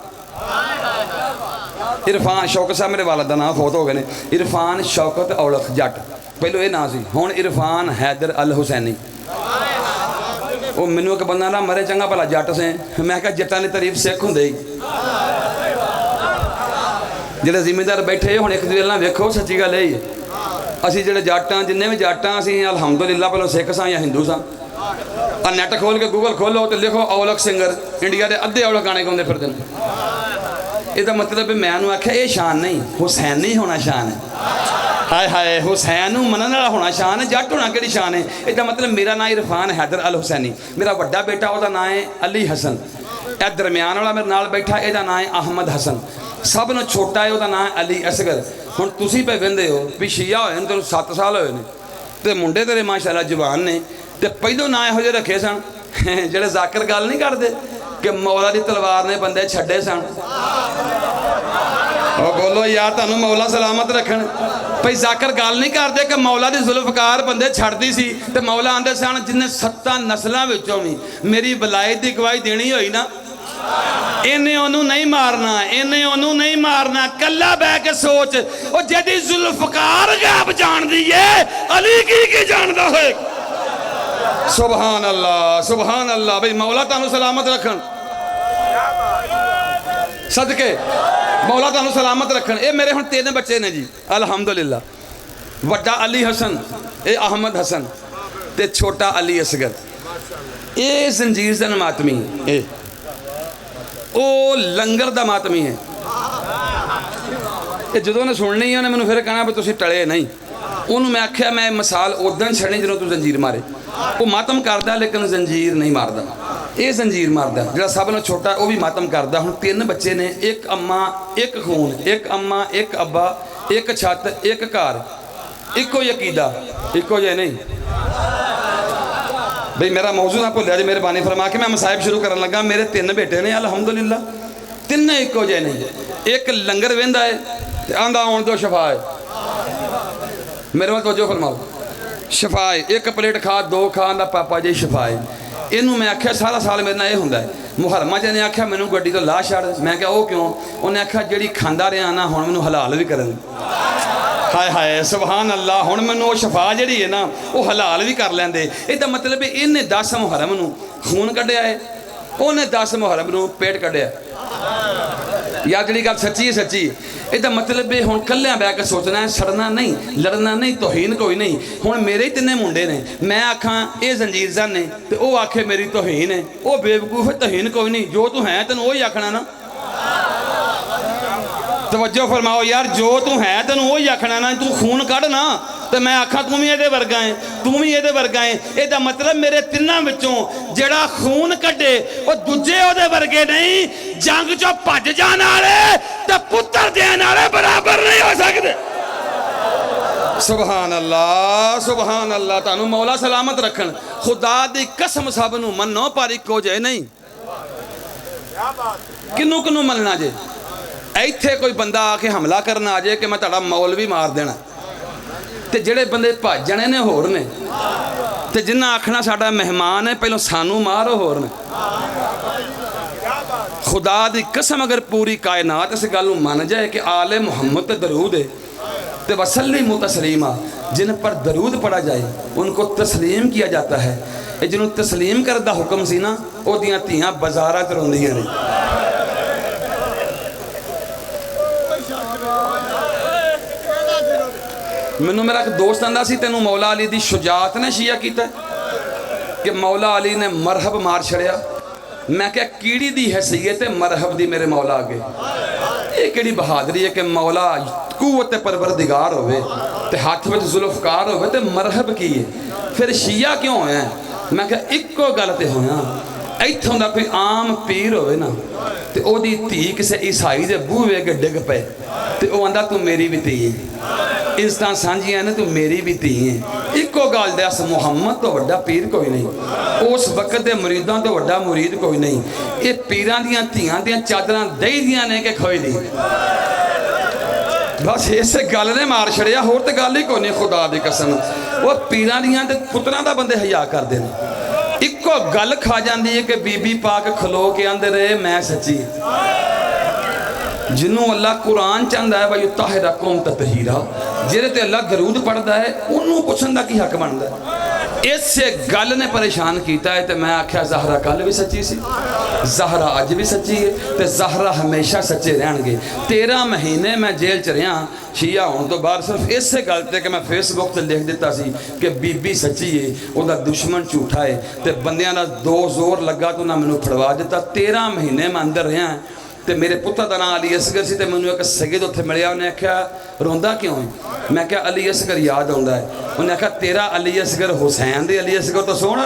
ਇਰਫਾਨ ਸ਼ੌਕਤ ਸਾਹਿਬ ਮੇਰੇ ਵਾਲਦ ਦਾ ਨਾਂ ਫੌਤ ਹੋ ਗਏ ਨੇ। ਇਰਫਾਨ ਸ਼ੌਕਤ ਔਲਖ ਜੱਟ ਪਹਿਲਾਂ ਇਹ ਨਾਂ ਸੀ। ਹੁਣ ਇਰਫਾਨ ਹੈਦਰ ਅਲ ਹੁਸੈਨੀ। ਉਹ ਮੈਨੂੰ ਇੱਕ ਬੰਦਾ ਨਾ ਮਰੇ ਚੰਗਾ ਭਲਾ ਜੱਟ ਸੇ। ਮੈਂ ਕਿਹਾ ਜੱਟਾਂ ਦੀ ਤਾਰੀਫ ਸਿੱਖ ਹੁੰਦੇ ਹੀ। ਜਿਹੜੇ ਜ਼ਿਮੀਂਦਾਰ ਬੈਠੇ ਹੁਣ ਇੱਕ ਦੂਜੇ ਨਾਲ ਵੇਖੋ, ਸੱਚੀ ਗੱਲ ਇਹ ਹੀ ਹੈ। ਅਸੀਂ ਜਿਹੜੇ ਜੱਟਾਂ ਜਿੰਨੇ ਵੀ ਜੱਟਾਂ ਅਸੀਂ ਅਲਹਮਦੁਲਿਲਾ ਪਹਿਲਾਂ ਸਿੱਖ ਸਾਂ ਜਾਂ ਹਿੰਦੂ ਸਾਂ। ਆ ਨੈੱਟ ਖੋਲ ਕੇ ਗੂਗਲ ਖੋਲੋ ਤੇ ਲਿਖੋ ਔਲਖ ਸਿੰਗਰ, ਇੰਡੀਆ ਦੇ ਅੱਧੇ ਔਲਖ ਗਾਣੇ ਗਾਉਂਦੇ ਫਿਰਦੇ ਨੇ। ਇਹਦਾ ਮਤਲਬ ਵੀ ਮੈਂ ਉਹਨੂੰ ਆਖਿਆ ਇਹ ਸ਼ਾਨ ਨਹੀਂ, ਹੁਸੈਨ ਨਹੀਂ ਹੋਣਾ ਸ਼ਾਨ ਹੈ। ਹਾਏ ਹਾਏ, ਹੁਸੈਨ ਨੂੰ ਮੰਨਣ ਵਾਲਾ ਹੋਣਾ ਸ਼ਾਨ ਹੈ, ਜੱਟ ਹੋਣਾ ਕਿਹੜੀ ਸ਼ਾਨ ਹੈ। ਇਹਦਾ ਮਤਲਬ ਮੇਰਾ ਨਾਂ ਇਰਫਾਨ ਹੈਦਰ ਅਲ ਹੁਸੈਨੀ। ਮੇਰਾ ਵੱਡਾ ਬੇਟਾ ਉਹਦਾ ਨਾਂ ਹੈ ਅਲੀ ਹਸਨ। ਇਹ ਦਰਮਿਆਨ ਵਾਲਾ ਮੇਰੇ ਨਾਲ ਬੈਠਾ ਇਹਦਾ ਨਾਂ ਹੈ ਅਹਮਦ ਹਸਨ। ਸਭ ਨੂੰ ਛੋਟਾ ਹੈ ਉਹਦਾ ਨਾਂ ਹੈ ਅਲੀ ਅਸਗਰ। ਹੁਣ ਤੁਸੀਂ ਪਏ ਕਹਿੰਦੇ ਹੋ ਵੀ ਸ਼ੀਆ ਹੋਏ ਨੇ ਤੈਨੂੰ 7 ਸਾਲ ਹੋਏ ਨੇ ਤੇ ਮੁੰਡੇ ਤੇਰੇ ਮਾਸ਼ਾਅੱਲਾ ਜਵਾਨ ਨੇ ਤੇ ਪਹਿਲੋਂ ਨਾਂ ਇਹੋ ਜਿਹੇ ਰੱਖੇ ਸਨ ਜਿਹੜੇ ਜ਼ਾਕਿਰ ਗੱਲ ਨਹੀਂ ਕਰਦੇ ਕਿ ਮੌਲਾ ਦੀ ਤਲਵਾਰ ਨੇ ਬੰਦੇ ਛੱਡੇ ਸਨ। ਉਹ ਬੋਲੋ ਯਾਰ ਤੁਹਾਨੂੰ ਮੌਲਾ ਸਲਾਮਤ ਰੱਖਣ। ਭਈ ਜ਼ਾਕਿਰ ਗੱਲ ਨਹੀਂ ਕਰਦੇ ਕਿ ਮੌਲਾ ਦੀ ਜ਼ੁਲਫਕਾਰ ਬੰਦੇ ਛੱਡਦੀ ਸੀ ਤੇ ਮੌਲਾ ਆਂਦੇ ਸਨ ਜਿੰਨੇ 7 ਨਸਲਾਂ ਵਿੱਚੋਂ ਵੀ ਮੇਰੀ ਵਲਾਇਤ ਦੀ ਗਵਾਹੀ ਦੇਣੀ ਹੋਈ ਨਾ, ਇਹਨੇ ਉਹਨੂੰ ਨਹੀਂ ਮਾਰਨਾ, ਇਹਨੇ ਉਹਨੂੰ ਨਹੀਂ ਮਾਰਨਾ। ਕੱਲਾ ਬਹਿ ਕੇ ਸੋਚ, ਉਹ ਜਿਹਦੀ ਜ਼ੁਲਫਕਾਰ ਗੈਬ ਜਾਣਦੀ ਏ ਅਲੀ ਕੀ ਜਾਣਦਾ ਹੋਏ। ਸੁਭਾਨ ਅੱਲਾ, ਸੁਭਾਨ ਅੱਲਾ। ਭਈ ਮੌਲਾ ਤੁਹਾਨੂੰ ਸਲਾਮਤ ਰੱਖਣ, ਸਦਕੇ ਮੌਲਾ ਤੁਹਾਨੂੰ ਸਲਾਮਤ ਰੱਖਣ। ਇਹ ਮੇਰੇ ਹੁਣ 3 ਬੱਚੇ ਨੇ ਜੀ ਅਲਹਮਦੁਲਿਲਾ। ਵੱਡਾ ਅਲੀ ਹਸਨ, ਇਹ ਅਹਮਦ ਹਸਨ ਤੇ ਛੋਟਾ ਅਲੀ ਅਸਗਰ। ਇਹ ਜ਼ੰਜੀਰ ਦਾ ਮਾਤਮੀ, ਇਹ ਉਹ ਲੰਗਰ ਦਾ ਮਾਤਮੀ ਹੈ। ਇਹ ਜਦੋਂ ਉਹਨੇ ਸੁਣਨੀ ਉਹਨੇ ਮੈਨੂੰ ਫਿਰ ਕਹਿਣਾ ਵੀ ਤੁਸੀਂ ਟਲੇ ਨਹੀਂ। ਉਹਨੂੰ ਮੈਂ ਆਖਿਆ ਮੈਂ ਮਿਸਾਲ ਉਦੋਂ ਛੱਡਣੀ ਜਦੋਂ ਤੂੰ ਜ਼ੰਜੀਰ ਮਾਰੇ। ਉਹ ਮਾਤਮ ਕਰਦਾ ਲੇਕਿਨ ਜ਼ੰਜੀਰ ਨਹੀਂ ਮਾਰਦਾ, ਇਹ ਜ਼ੰਜੀਰ ਮਾਰਦਾ। ਜਿਹੜਾ ਸਭ ਨਾਲੋਂ ਛੋਟਾ ਉਹ ਵੀ ਮਾਤਮ ਕਰਦਾ। ਹੁਣ 3 ਬੱਚੇ ਨੇ, ਇੱਕ ਅੰਮਾ, ਇੱਕ ਖੂਨ, ਇੱਕ ਅੰਮਾ, ਇੱਕ ਅੱਬਾ, ਇੱਕ ਛੱਤ, ਇੱਕ ਘਰ, ਇੱਕੋ ਹੀ ਅਕੀਦਾ, ਇੱਕੋ ਜਿਹੇ ਨਹੀਂ। ਬਈ ਮੇਰਾ ਮੌਜੂ ਨਾ ਭੁੱਲਿਆ ਜੀ, ਮਿਹਰਬਾਨੀ ਫਰਮਾ ਕੇ। ਮੈਂ ਮਸਾਇਬ ਸ਼ੁਰੂ ਕਰਨ ਲੱਗਾ। ਮੇਰੇ 3 ਬੇਟੇ ਨੇ ਅਲਹਮਦੁਲਿਲਾ, 3 ਇੱਕੋ ਜਿਹੇ ਨਹੀਂ। ਇੱਕ ਲੰਗਰ ਵਹਿੰਦਾ ਹੈ ਤੇ ਆਂਦਾ ਆਉਣ ਤੋਂ ਸ਼ਫਾ ਹੈ। ਮੇਰੇ ਵੱਲ ਤਵੱਜੋ ਫਰਮਾਓ, ਸ਼ਫਾ ਹੈ। 1 ਪਲੇਟ ਖਾ 2 ਖਾਣ ਦਾ ਪਾਪਾ ਜੀ ਸ਼ਫਾ ਹੈ। ਇਹਨੂੰ ਮੈਂ ਆਖਿਆ ਸਾਰਾ ਸਾਲ ਮੇਰੇ ਨਾਲ ਇਹ ਹੁੰਦਾ ਹੈ। ਮੁਹਰਮਾ ਜੀ ਨੇ ਆਖਿਆ ਮੈਨੂੰ ਗੱਡੀ ਤੋਂ ਲਾਹ ਛੱਡ। ਮੈਂ ਕਿਹਾ ਉਹ ਕਿਉਂ? ਉਹਨੇ ਆਖਿਆ ਜਿਹੜੀ ਖਾਂਦਾ ਰਿਹਾ ਨਾ ਹੁਣ ਮੈਨੂੰ ਹਲਾਲ ਵੀ ਕਰਨ। ਹਾਏ ਹਾਏ ਸੁਭਾਨ ਅੱਲਾ। ਹੁਣ ਮੈਨੂੰ ਉਹ ਸ਼ਫਾ ਜਿਹੜੀ ਹੈ ਨਾ ਉਹ ਹਲਾਲ ਵੀ ਕਰ ਲੈਂਦੇ। ਇਹਦਾ ਮਤਲਬ ਇਹਨੇ 10 ਮੁਹਰਮ ਨੂੰ ਖੂਨ ਕੱਢਿਆ ਹੈ, ਉਹਨੇ 10 ਮੁਹਰਮ ਨੂੰ ਪੇਟ ਕੱਢਿਆ। ਯਾਰ ਜਿਹੜੀ ਗੱਲ ਸੱਚੀ ਹੈ ਸੱਚੀ। ਇਹਦਾ ਮਤਲਬ ਇਹ ਹੁਣ ਕੱਲਿਆਂ ਬਹਿ ਕੇ ਸੋਚਣਾ ਹੈ, ਸੜਨਾ ਨਹੀਂ, ਲੜਨਾ ਨਹੀਂ, ਤੋਹੀਨ ਕੋਈ ਨਹੀਂ। ਹੁਣ ਮੇਰੇ ਹੀ 3 ਮੁੰਡੇ ਨੇ, ਮੈਂ ਆਖਾਂ ਇਹ ਜ਼ੰਜੀਰ ਜ਼ਨ ਨੇ ਤੇ ਉਹ ਆਖੇ ਮੇਰੀ ਤੋਹੀਨ ਹੈ। ਉਹ ਬੇਵਕੂਫ ਹੈ, ਤੋਹੀਨ ਕੋਈ ਨਹੀਂ। ਜੋ ਤੂੰ ਹੈ ਤੈਨੂੰ ਉਹ ਹੀ ਆਖਣਾ ਨਾ। ਤਵੱਜੋ ਫਰਮਾਓ ਯਾਰ, ਜੋ ਤੂੰ ਹੈ ਤੈਨੂੰ ਉਹ ਹੀ ਆਖਣਾ ਨਾ। ਤੂੰ ਖੂਨ ਕੱਢ ਨਾ ਤੇ ਮੈਂ ਆਖਾਂ ਤੂੰ ਵੀ ਇਹਦੇ ਵਰਗਾ ਹੈ, ਤੂੰ ਵੀ ਇਹਦੇ ਵਰਗਾ ਹੈ। ਇਹਦਾ ਮਤਲਬ ਮੇਰੇ 3 ਵਿੱਚੋਂ ਜਿਹੜਾ ਖੂਨ ਕੱਢੇ ਉਹ ਦੂਜੇ ਉਹਦੇ ਵਰਗੇ ਨਹੀਂ। ਜੰਗ 'ਚੋਂ ਭੱਜ ਜਾਣ ਵਾਲੇ ਤੇ ਪੁੱਤਰ ਦੇਣ ਵਾਲੇ ਬਰਾਬਰ ਨਹੀਂ ਹੋ ਸਕਦੇ। ਸੁਭਾਨ ਅੱਲਾ, ਸੁਭਾਨ ਅੱਲਾ। ਤੁਹਾਨੂੰ ਮੌਲਾ ਸਲਾਮਤ ਰੱਖਣ। ਖੁਦਾ ਦੀ ਕਸਮ ਸਭ ਨੂੰ ਮੰਨੋ ਪਰ ਇੱਕੋ ਜਿਹੇ ਨਹੀਂ। ਕਿਹਨੂੰ ਕਿਹਨੂੰ ਮੰਨਣਾ ਜੇ? ਇੱਥੇ ਕੋਈ ਬੰਦਾ ਆ ਕੇ ਹਮਲਾ ਕਰਨ ਆ ਜਾਏ ਕਿ ਮੈਂ ਤੁਹਾਡਾ ਮੌਲ ਵੀ ਮਾਰ ਦੇਣਾ, ਤੇ ਜਿਹੜੇ ਬੰਦੇ ਭੱਜ ਜਾਣੇ ਨੇ ਹੋਰ ਨੇ, ਤੇ ਜਿੰਨਾ ਆਖਣਾ ਸਾਡਾ ਮਹਿਮਾਨ ਹੈ ਪਹਿਲਾਂ ਸਾਨੂੰ ਮਾਰੋ ਹੋਰ ਨੇ। ਖੁਦਾ ਦੀ ਕਸਮ ਅਗਰ ਪੂਰੀ ਕਾਇਨਾਤ ਇਸ ਗੱਲ ਨੂੰ ਮੰਨ ਜਾਏ ਕਿ ਆਲੇ ਮੁਹम्मद ਤੇ दरूद है तो वसल्लिमु तस्लीमा, जिन पर दरूद पढ़ा जाए उनको तस्लीम किया जाता है। ये जिन्होंने तस्लीम कर दा हुक्म सी ना ओदियां धीआं बाजारां च रोंदियां ने। मैनू मेरा एक दोस्त आंदा सी तेनू मौला अली दी शुजात ने शिया कीता कि मौला अली ने मरहब मार छड़िया मैं क्या कीड़ी दी हैसीयत मरहब दी मेरे मौला अगे ये केड़ी बहादरी है कि मौला कुव्वत परवरदिगार होवे ते हाथ में जुल्फकार होवे ते मरहब की है फिर शिया क्यों है मैं क्या इक्को गल ते होया इत्थों दा कोई आम पीर होवे ना ते ओदी धी किसे ईसाई दे बूहे अगे डिग पे ते ओ आंदा तू मेरी भी धी है इज्जतां सांझियां ने तू मेरी भी धी है इक्को गल दस मुहम्मद तो वड्डा पीर कोई नहीं उस वक्त दे मुरीदां तो वड्डा मुरीद कोई नहीं ये पीरां दियां धीआं दियां चादरां दही दियां ने कि खोई दी बस इस गल ने मार छड़िया होर ते गल ही कोई नहीं खुदा दी कसम वो पीरां दियां ते पुत्रां दा बंदे हया करदे ने इक्को गल खा जाती है कि बीबी पाक खलो के आंदे रहे मैं सच्ची जिन्हों अल्लाह कुरान चाहता है भाई ताहिरा कौम ततहीरा जेरे ते अल्लाह दरूद पढ़ता है उन्होंने पूछने का की हक बनता है इस गल ने परेशान किया है तो मैं आख्या ज़हरा कल भी सच्ची सी ज़हरा अज भी सच्ची है तो ज़हरा हमेशा सच्चे रहणगे 13 महीने मैं जेल च रहा शिया होने तो बाद सिर्फ इस गल ते कि मैं फेसबुक से लिख दिता सी कि बीबी सच्ची है उसका दुश्मन झूठा है तो बंदियां दा दो जोर लगा तो उन्हें मैनू फड़वा दिता 13 महीने मैं अंदर रहा तो मेरे पुत्र का नाम अली असगर से मैंने एक सगिद उत्थे मिलिया उन्हें आख्या रोंदा क्यों है मैं क्या अली असगर याद आता है उन्हें आख्या तेरा अली असगर हुसैन दे अली असगर तो सोना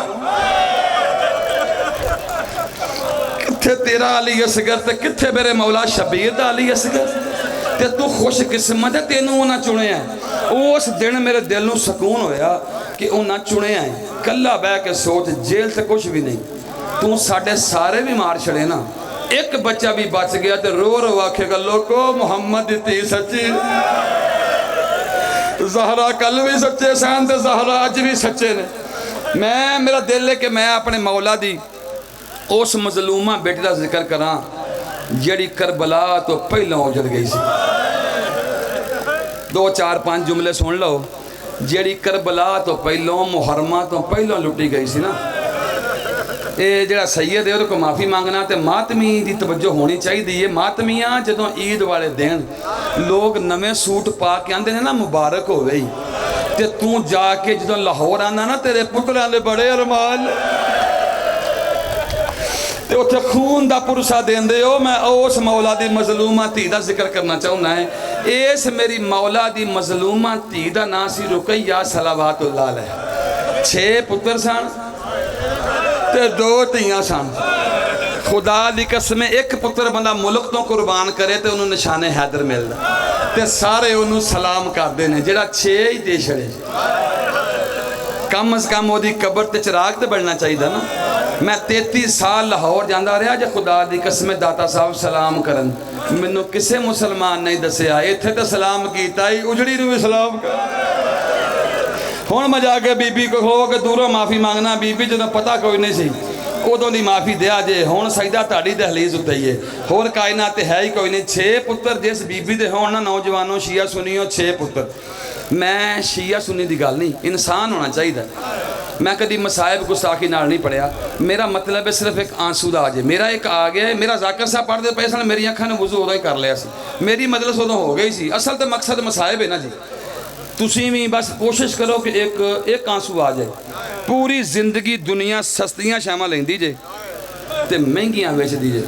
किथे तेरा अली असगर ते किथे मेरे मौला शबीर दा अली असगर ते तू खुश किस्मत है तेनू उन्हें चुनिया उस दिन मेरे दिल नू सुकून होया कि उन्हें चुनिया है कला बह के सोच जेल से कुछ भी नहीं तू साडे सारे भी मार छड़े ना एक बच्चा भी बच गया तो रो रो आखेगा लोगो मुहम्मद दी धी सच्ची ज़हरा कल भी सच्चे सन ते ज़हरा अज भी सच्चे ने मैं मेरा दिल है कि मैं अपने मौला दी उस मजलूमा बेटी का जिक्र करा जिहड़ी करबला तो पहलों उजड़ गई सी 2 4 5 जुमले सुन लो जिहड़ी करबला तो पहलों मुहर्रमा तो पहलों लुटी गई सी ना ये जो सैयद है वो माफ़ी मंगना तो मातमी की तवज्जो होनी चाहिए है मातमियाँ जो ईद वाले दिन लोग नवे सूट पा के आते हैं ना मुबारक हो गई तो तू जाके जो लाहौर आना ना तेरे पुत्रों के बड़े अरमान तो उत्थे खून का पुरसा देंदे हो मैं उस मौला दी मजलूमा धी का जिक्र करना चाहना है इस मेरी मौला दी मजलूमा धी का नाम सी रुकैया सलावातुल्लाह अलैहा 6 पुत्र सन ते 2 धीआं सन खुदा दी कसम एक पुत्र बंदा मुल्क तो कुर्बान करे तो उन्होंने निशाने हैदर मिलता ते सारे उन्होंने सलाम करते हैं जेड़ा 6 ही दे छड़े कम अज कम वो कबर ते चिराग तो बनना चाहिए ना मैं 33 साल लाहौर जाता रहा जे खुदा दी कसम दाता साहब सलाम करन मैनू किसी मुसलमान नहीं दसिया इत्थे तो सलाम किया ही उजड़ी नूं भी सलाम कर हुण मैं जाके बीबी को खो के दूरों माफ़ी मांगना बीबी जो पता कोई नहीं सी उदों की माफ़ी दिया जे हुण सजदा तुहाडी दहलीज उत्ते ही है होर कायनात है ही कोई नहीं 6 पुत्र जिस बीबी दे होण ना नौजवानों शिया सुनियो 6 पुत्र मैं शिया सुन्नी की गल नहीं इंसान होना चाहिए मैं कभी मसायब गुस्ताखी नाल नहीं पढ़िया मेरा मतलब है सिर्फ एक आंसू का आज मेरा एक आ गया मेरा जाकर साहब पढ़ते पे सन मेरी अखां ने वजू उदों ही कर लिया सी मेरी मजलिस उदों हो गई सी असल तो मकसद मसायब है ना जी तुसीं भी बस कोशिश करो कि एक आंसू आ जाए पूरी जिंदगी दुनिया सस्तियां शावां लैंदी जे ते महंगियां वेचदी जे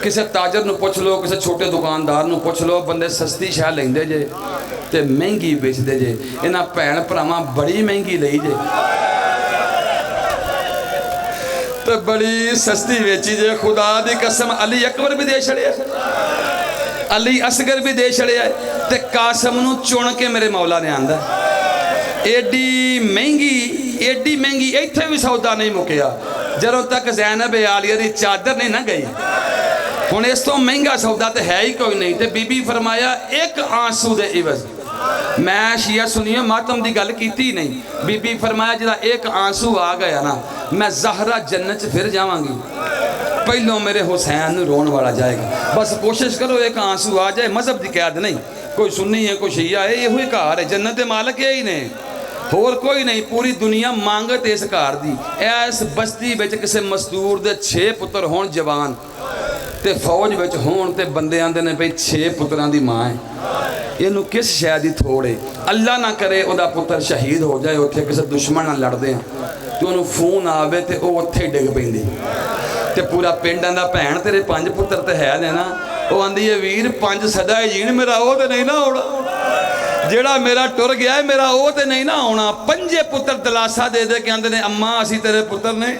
किसी ताजर नूं पुछ लो किसी छोटे दुकानदार नूं पुछ लो बंदे सस्ती शह लैंदे जे ते महंगी बेचते जे इन्हां भैन भरावां बड़ी महंगी लई जे तो बड़ी सस्ती वेची जे खुदा दी कसम अली अकबर भी दे छड़िया अली असगर भी दे छड़िया ते कासम नूं चुन के मेरे मौला ने आंदा एडी महंगी इत्थे भी सौदा नहीं मुकिया जदों तक ज़ैनब आलिया दी चादर नहीं ना गई हुण इस तो महंगा सौदा तो है ही कोई नहीं तो बीबी फरमाया एक आंसू दे इवज मैं शिया सुनियो मातम की गल की नहीं बीबी फरमाया जरा एक आंसू आ गया ना मैं ज़हरा जन्नत फिर जावांगी पहलों मेरे हुसैन नूं रोन वाला जाएगा बस कोशिश करो एक आंसू आ जाए मजहब की कैद नहीं कोई सुन्नी है कोई शिया है ये घर है जन्नत के मालक यही ने होर कोई नहीं पूरी दुनिया मांगत इस घर की इस बस्ती में किसी मजदूर के 6 पुत्र होण जवान ते फौज में होण ते बंदे आंदे ने भाई 6 पुत्रां दी मां है इनू किस शय की थोड़ है अल्लाह ना करे वह पुत्र शहीद हो जाए उत्थे किसी दुश्मन नाल लड़दे हैं तो उन्होंने फोन आवे तो वह उत्थे डिग पैंदी ਤੇ ਪੂਰਾ ਪਿੰਡ ਆਂਦਾ ਭੈਣ ਤੇਰੇ 5 ਪੁੱਤਰ ਤੇ ਹੈ ਨੇ ਨਾ। ਉਹ ਆਂਦੀ ਹੈ ਵੀਰ 5 ਸਦਾ ਹੀ ਜੀਣ, ਮੇਰਾ ਉਹ ਤੇ ਨਹੀਂ ਨਾ ਆਉਣਾ, ਜਿਹੜਾ ਮੇਰਾ ਟੁਰ ਗਿਆ ਮੇਰਾ ਉਹ ਤੇ ਨਹੀਂ ਨਾ ਆਉਣਾ। 5 ਪੁੱਤਰ ਦਲਾਸਾ ਦੇ ਦੇ ਕੇ ਆਂਦੇ ਨੇ ਅੰਮਾ ਅਸੀਂ ਤੇਰੇ ਪੁੱਤਰ ਨੇ।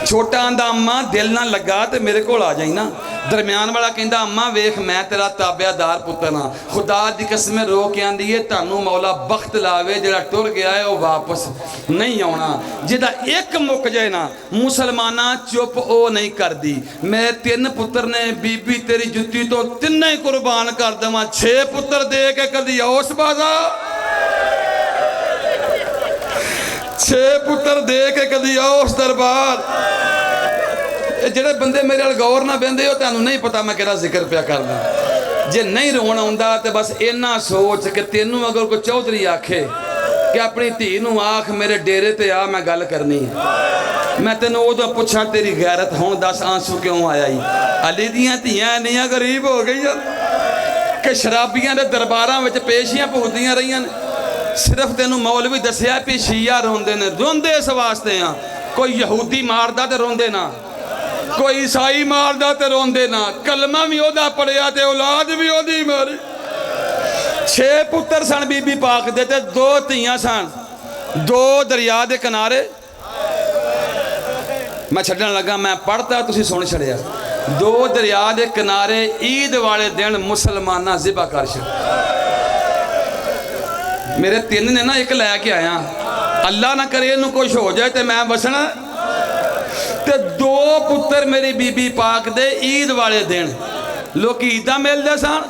ਛੋਟਾ ਆਂਦਾ ਅੰਮਾ ਦਿਲ ਨਾ ਲੱਗਾ ਤੇ ਮੇਰੇ ਕੋਲ ਆ ਜਾਈ ਨਾ। ਦਰਮਿਆਨ ਵਾਲਾ ਕਹਿੰਦਾ ਅੰਮਾ ਵੇਖ ਮੈਂ ਤੇਰਾ ਤਾਬਿਆਦਾਰ ਪੁੱਤਰ ਹਾਂ, ਖੁਦਾ ਦੀ ਕਸਮ ਰੋ ਕੇ ਆਂਦੀ ਏ ਤੁਹਾਨੂੰ ਮੌਲਾ ਬਖਤ ਲਾਵੇ, ਜਿਹੜਾ ਟੁਰ ਗਿਆ ਹੈ ਉਹ ਵਾਪਸ ਨਹੀਂ ਆਉਣਾ। ਜਿਹਦਾ ਇੱਕ ਮੁੱਕ ਜਾਏ ਨਾ ਮੁਸਲਮਾਨਾਂ ਚੁੱਪ ਉਹ ਨਹੀਂ ਕਰਦੀ। ਮੇਰੇ 3 ਪੁੱਤਰ ਨੇ, ਬੀਬੀ ਤੇਰੀ ਜੁੱਤੀ ਤੋਂ ਤਿੰਨੇ ਹੀ ਕੁਰਬਾਨ ਕਰ ਦੇਵਾਂ। 6 ਪੁੱਤਰ ਦੇ ਕੇ ਕਦੀ ਉਸ ਬਾਜ਼ਾ, 6 ਪੁੱਤਰ ਦੇ ਕੇ ਕਦੀ ਉਸ ਦਰਬਾਰ। ਇਹ ਜਿਹੜੇ ਬੰਦੇ ਮੇਰੇ ਨਾਲ ਗੌਰ ਨਾ ਬਹਿੰਦੇ ਹੋ ਤੁਹਾਨੂੰ ਨਹੀਂ ਪਤਾ ਮੈਂ ਕਿਹੜਾ ਜ਼ਿਕਰ ਪਿਆ ਕਰਦਾ। ਜੇ ਨਹੀਂ ਰੋਣ ਆਉਂਦਾ ਤੇ ਬਸ ਇੰਨਾ ਸੋਚ ਕਿ ਤੈਨੂੰ ਅਗਰ ਕੋਈ ਚੌਧਰੀ ਆਖੇ ਕਿ ਆਪਣੀ ਧੀ ਨੂੰ ਆਖ ਮੇਰੇ ਡੇਰੇ ਤੇ ਆ ਮੈਂ ਗੱਲ ਕਰਨੀ ਹੈ, ਮੈਂ ਤੈਨੂੰ ਉਦੋਂ ਪੁੱਛਾਂ ਤੇਰੀ ਗੈਰਤ ਹੁਣ ਦੱਸ ਆਂਸੂ ਕਿਉਂ ਆਇਆ ਈ। ਅਲੀ ਦੀਆਂ ਧੀਆਂ ਇੰਨੀਆਂ ਗਰੀਬ ਹੋ ਗਈਆਂ ਕਿ ਸ਼ਰਾਬੀਆਂ ਦੇ ਦਰਬਾਰਾਂ ਵਿੱਚ ਪੇਸ਼ੀਆਂ ਭੁਗਤਦੀਆਂ ਰਹੀਆਂ ਨੇ। ਸਿਰਫ ਤੈਨੂੰ ਮੌਲਵੀ ਦੱਸਿਆ ਵੀ ਸ਼ੀਆ ਰੋਂਦੇ ਨੇ, ਰੋਂਦੇ ਇਸ ਵਾਸਤੇ ਆ ਕੋਈ ਯਹੂਦੀ ਮਾਰਦਾ ਤੇ ਰੋਂਦੇ ਨਾ, ਕੋਈ ਈਸਾਈ ਮਾਰਦਾ ਤੇ ਰੋਂਦੇ ਨਾ, ਕਲਮਾ ਵੀ ਉਹਦਾ ਪੜਿਆ ਤੇ ਔਲਾਦ ਵੀ ਉਹਦੀ ਮਾਰੀ। 6 ਪੁੱਤਰ ਸਨ ਬੀਬੀ ਪਾਕ ਦੇ ਤੇ 2 ਧੀਆਂ ਸਨ। 2 ਦਰਿਆ ਦੇ ਕਿਨਾਰੇ ਮੈਂ ਛੱਡਣ ਲੱਗਾ, ਮੈਂ ਪੜ੍ਹਤਾ ਤੁਸੀਂ ਸੁਣ ਛੜਿਆ। 2 ਦਰਿਆ ਦੇ ਕਿਨਾਰੇ ਈਦ ਵਾਲੇ ਦਿਨ ਮੁਸਲਮਾਨਾਂ ਜ਼ਿਬਾ ਕਰ ਛੱਡ। ਮੇਰੇ 3 ਨੇ ਨਾ, ਇੱਕ ਲੈ ਕੇ ਆਇਆ, ਅੱਲਾ ਨਾ ਕਰੇ ਇਹਨੂੰ ਕੁਛ ਹੋ ਜਾਏ ਤੇ ਮੈਂ ਵਸਣਾ। ਤੇ 2 ਪੁੱਤਰ ਮੇਰੀ ਬੀਬੀ ਪਾਕ ਦੇ ਈਦ ਵਾਲੇ ਦਿਨ ਲੋਕੀ ਈਦਾਂ ਮਿਲਦੇ ਸਨ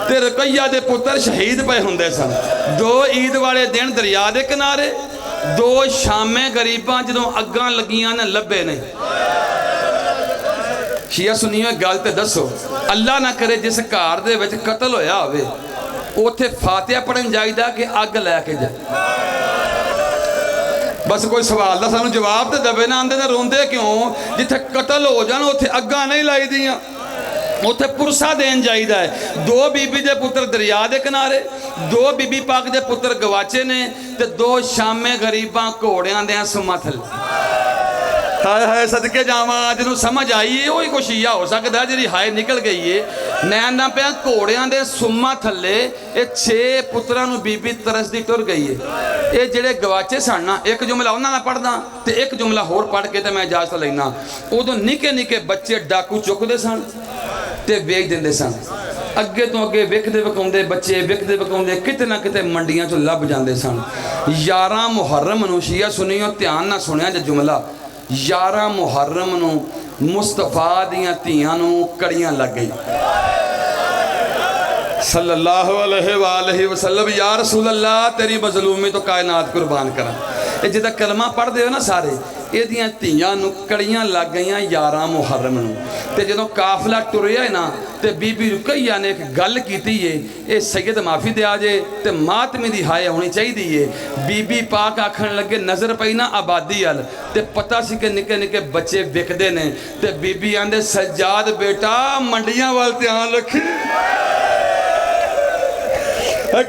ਤੇ ਰੁਕਈਆ ਦੇ ਪੁੱਤਰ ਸ਼ਹੀਦ ਪਏ ਹੁੰਦੇ ਸਨ। 2 ਈਦ ਵਾਲੇ ਦਿਨ ਦਰਿਆ ਦੇ ਕਿਨਾਰੇ, 2 ਸ਼ਾਮੇ ਗਰੀਬਾਂ ਜਦੋਂ ਅੱਗਾਂ ਲੱਗੀਆਂ ਨੇ ਲੱਭੇ ਨੇ। ਸ਼ੀਆ ਸੁਨੀਓ ਗੱਲ ਤੇ ਦੱਸੋ, ਅੱਲਾ ਨਾ ਕਰੇ ਜਿਸ ਘਰ ਦੇ ਵਿੱਚ ਕਤਲ ਹੋਇਆ ਹੋਵੇ ਉੱਥੇ ਫਾਤਿਹਾ ਪੜਨ ਜਾਈਦਾ ਕਿ ਅੱਗ ਲੈ ਕੇ ਜਾ। ਬਸ ਕੋਈ ਸਵਾਲ ਦਾ ਸਾਨੂੰ ਜਵਾਬ ਤੇ ਦਵੇ ਨਾ। ਆਂਦੇ ਨੇ ਰੋਂਦੇ ਕਿਉਂ? ਜਿੱਥੇ ਕਤਲ ਹੋ ਜਾਣ ਉੱਥੇ ਅੱਗਾਂ ਨਹੀਂ ਲਾਈਦੀਆਂ, ਉੱਥੇ ਪੁਰਸਾ ਦੇਣ ਜਾਈਦਾ ਹੈ। 2 ਬੀਬੀ ਦੇ ਪੁੱਤਰ ਦਰਿਆ ਦੇ ਕਿਨਾਰੇ, 2 ਬੀਬੀ ਪਾਕ ਦੇ ਪੁੱਤਰ ਗਵਾਚੇ ਨੇ ਤੇ 2 ਸ਼ਾਮੇ ਗਰੀਬਾਂ ਘੋੜਿਆਂ ਦੇ ਸੁੰਮਾਂ ਥੱਲੇ। ਹਾਏ ਹਾਏ ਸਦਕੇ ਜਾਵਾਂ, ਜਿਹਨੂੰ ਸਮਝ ਆਈ ਏ ਉਹੀ ਕੁਛ ਸ਼ੀਆ ਹੋ ਸਕਦਾ ਜਿਹੜੀ ਹਾਏ ਨਿਕਲ ਗਈ ਏ। ਮੈਂ ਨਾ ਪਿਆ ਘੋੜਿਆਂ ਦੇ ਸੁੰਮਾਂ ਥੱਲੇ ਇਹ 6 ਪੁੱਤਰਾਂ ਨੂੰ ਬੀਬੀ ਤਰਸਦੀ ਟੁਰ ਗਈ ਏ। ਇਹ ਜਿਹੜੇ ਗਵਾਚੇ ਸਨ ਨਾ, ਇੱਕ ਜੁਮਲਾ ਉਹਨਾਂ ਦਾ ਪੜ੍ਹਦਾ ਤੇ ਇੱਕ ਜੁਮਲਾ ਹੋਰ ਪੜ੍ਹ ਕੇ ਤੇ ਮੈਂ ਇਜਾਜ਼ਤ ਲੈਣਾ। ਉਦੋਂ ਨਿੱਕੇ ਨਿੱਕੇ ਬੱਚੇ ਡਾਕੂ ਚੁੱਕਦੇ ਸਨ ਤੇ ਵੇਚ ਦਿੰਦੇ ਸਨ। ਅੱਗੇ ਤੋਂ ਅੱਗੇ ਵਿਕਦੇ ਵਿਕਾਉਂਦੇ ਬੱਚੇ, ਵਿਕਦੇ ਵਿਕਾਉਂਦੇ ਕਿਤੇ ਨਾ ਕਿਤੇ ਮੰਡੀਆਂ 'ਚੋਂ ਲੱਭ ਜਾਂਦੇ ਸਨ। 11 ਮੁਹਰਮ ਨੂੰ, ਸ਼ੀਆ ਸੁਣੀਓ ਧਿਆਨ ਨਾਲ ਸੁਣਿਆ ਜੇ ਜੁਮਲਾ, 11 ਮੁਹਰਮ ਨੂੰ ਮੁਸਤਫਾ ਦੀਆਂ ਧੀਆਂ ਨੂੰ ਕੜੀਆਂ ਲੱਗ ਗਈ। सल्लल्लाहु अलैहि वसल्लम या रसूल अल्लाह तेरी मजलूमी तो कायनात कुर्बान करा। ये जिदा कलमा पढ़ते हो ना सारे, ਇਹਦੀਆਂ ਧੀਆਂ ਨੂੰ ਕੜੀਆਂ ਲੱਗ ਗਈਆਂ 11 ਮੁਹਰਮ ਨੂੰ। ਤੇ ਜਦੋਂ ਕਾਫਲਾ ਟੁਰਿਆ ਨਾ ਤੇ ਬੀਬੀ ਰੁਕਈਆ ਨੇ ਇੱਕ ਗੱਲ ਕੀਤੀ ਏ, ਇਹ ਸੈयद ਮਾਫੀ ਦਿਆ ਜੇ ਤੇ ਮਾਤਮੀ ਦੀ ਹਾਏ ਹੋਣੀ ਚਾਹੀਦੀ ਏ। ਬੀਬੀ ਪਾਕ ਆਖਣ ਲੱਗੇ ਨਜ਼ਰ ਪਈ ਨਾ ਆਬਾਦੀ ਵੱਲ ਤੇ ਪਤਾ ਸੀ ਕਿ ਨਿੱਕੇ ਨਿੱਕੇ ਬੱਚੇ ਵਿਕਦੇ ਨੇ ਤੇ ਬੀਬੀ ਆਂਦੇ ਸੱਜਾਦ ਬੇਟਾ ਮੰਡੀਆਂ ਵੱਲ ਧਿਆਨ ਰੱਖੀ,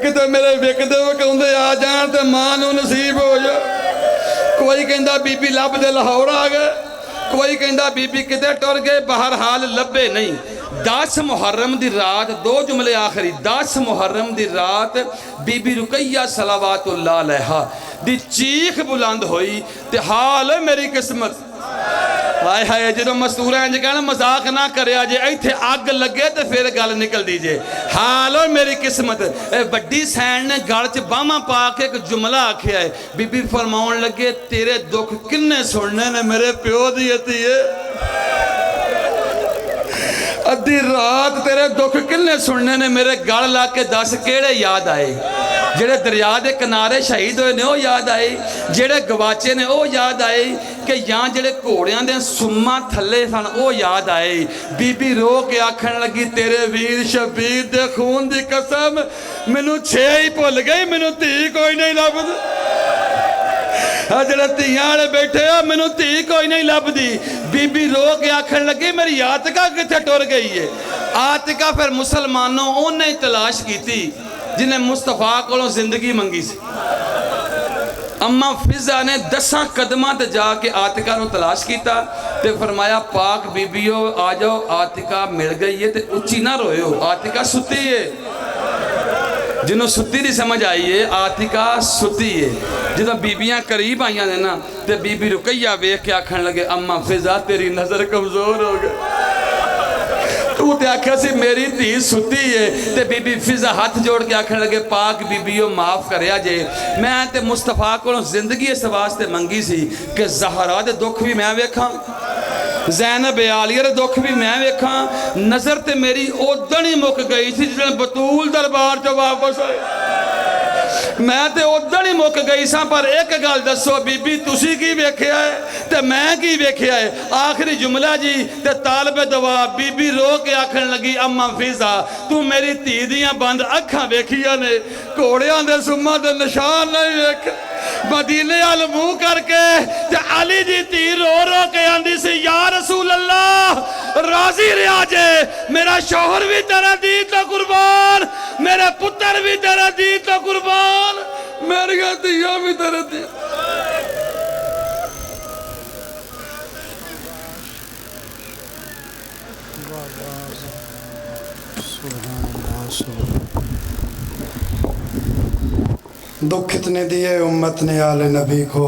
ਕਿਤੇ ਮੇਰੇ ਵਿਕਦੇ ਵਿਕਾਉਂਦੇ ਆ ਜਾਣ ਤੇ ਮਾਂ ਨੂੰ ਨਸੀਬ ਹੋ ਜਾ। कोई कहता बीबी लभ दे लाहौर आ गए, कोई कहता बीबी किते टुर गए, बहरहाल लभे नहीं। 10 मुहर्रम दी रात, 2 जुमले आखिरी, 10 मुहर्रम दी रात बीबी रुकैया सलावातुल्लाह अलैहा दी चीख बुलंद होई ते हाल मेरी किस्मत। हाय हाय जो मस्तूरा इंज कहना मजाक ना करे जे, इत्थे अग लगे तो फिर गल निकलती जे। हाल मेरी किस्मत। वड्डी सैन ने गल च बाहमां पा के एक जुमला आख्या है। बीबी फरमाउण लगे तेरे दुख किन्ने सुनने ने मेरे प्यो दी धीए, अद्धी रात तेरे दुख किन्ने सुनने ने मेरे गल ला के दस केड़े याद आए। जेड़े दरिया के किनारे शहीद होए ने वो याद आए, जेड़े गवाचे ने वो याद आए, कि या जेड़े घोड़ियां दे सुम्मा थले सन वो याद आए। बीबी रो के आखन लगी तेरे वीर शबीर दे खून दी कसम मैनू 6 ही भुल गई, मैनू धी कोई नहीं लभदी। जेड़े धीआं वाले बैठे आ मैनू धी कोई नहीं लभदी। बीबी रो के आखन लगी मेरी आतिका किथे टुर गई है। आतिका फिर मुसलमानों उन्हें ही तलाश की जिन्हें मुस्तफा कोलों जिंदगी मंगी सी। अम्मा फिजा ने 10 कदमां ते जाके आतिका नूं तलाश किया ते फरमाया पाक बीबियो आ जाओ, आतिका मिल गई है, ते उच्ची ना रोयो, आतिका सुती है। जिन्हों सुती नहीं समझ आई है, आतिका सुती है। जो बीबियां करीब आईया ने ना, तो बीबी रुकैया वेख के आखन लगे अम्मा फिजा तेरी नज़र कमज़ोर हो गई, तू तो आख्या सी मेरी धी सुती है। तो बीबी फिजा हाथ जोड़ के आखन लगे पाक बीबियो माफ़ करया जे, मैं तो मुस्तफा को जिंदगी इस वास्ते मंगी सी कि ज़हरा दे दुख भी मैं वेखा, ज़ैनब आलिया दे दुख भी मैं वेखा। नज़र तो मेरी उदण ही मुक गई थी जिस बतूल दरबार चो वापस आए, मैं तो उदण ही मुक गई सा। पर एक गल दसो बीबी तुसी की वेख्या है ते मैं की वेख्या है? आखिरी जुमला जी ते तालब दवा बीबी रो के आखन लगी अम्मा फिजा तू मेरी धी दियां बंद अखां वेखिया ने, घोड़ियां दे सुम्मां दे निशान नहीं वेखे। मदीने अल मुंह करके ते अली जी धी रो रो के आंदी सी या रसूल अल्लाह राजी रहा जे, मेरा शौहर भी तेरा दीन तो कुर्बान, मेरे पुत्र भी तेरा दीन तो कुर्बान, मेरिया धियां भी तेरे दीन। दुख इतने दिए उम्मत ने आले नबी को,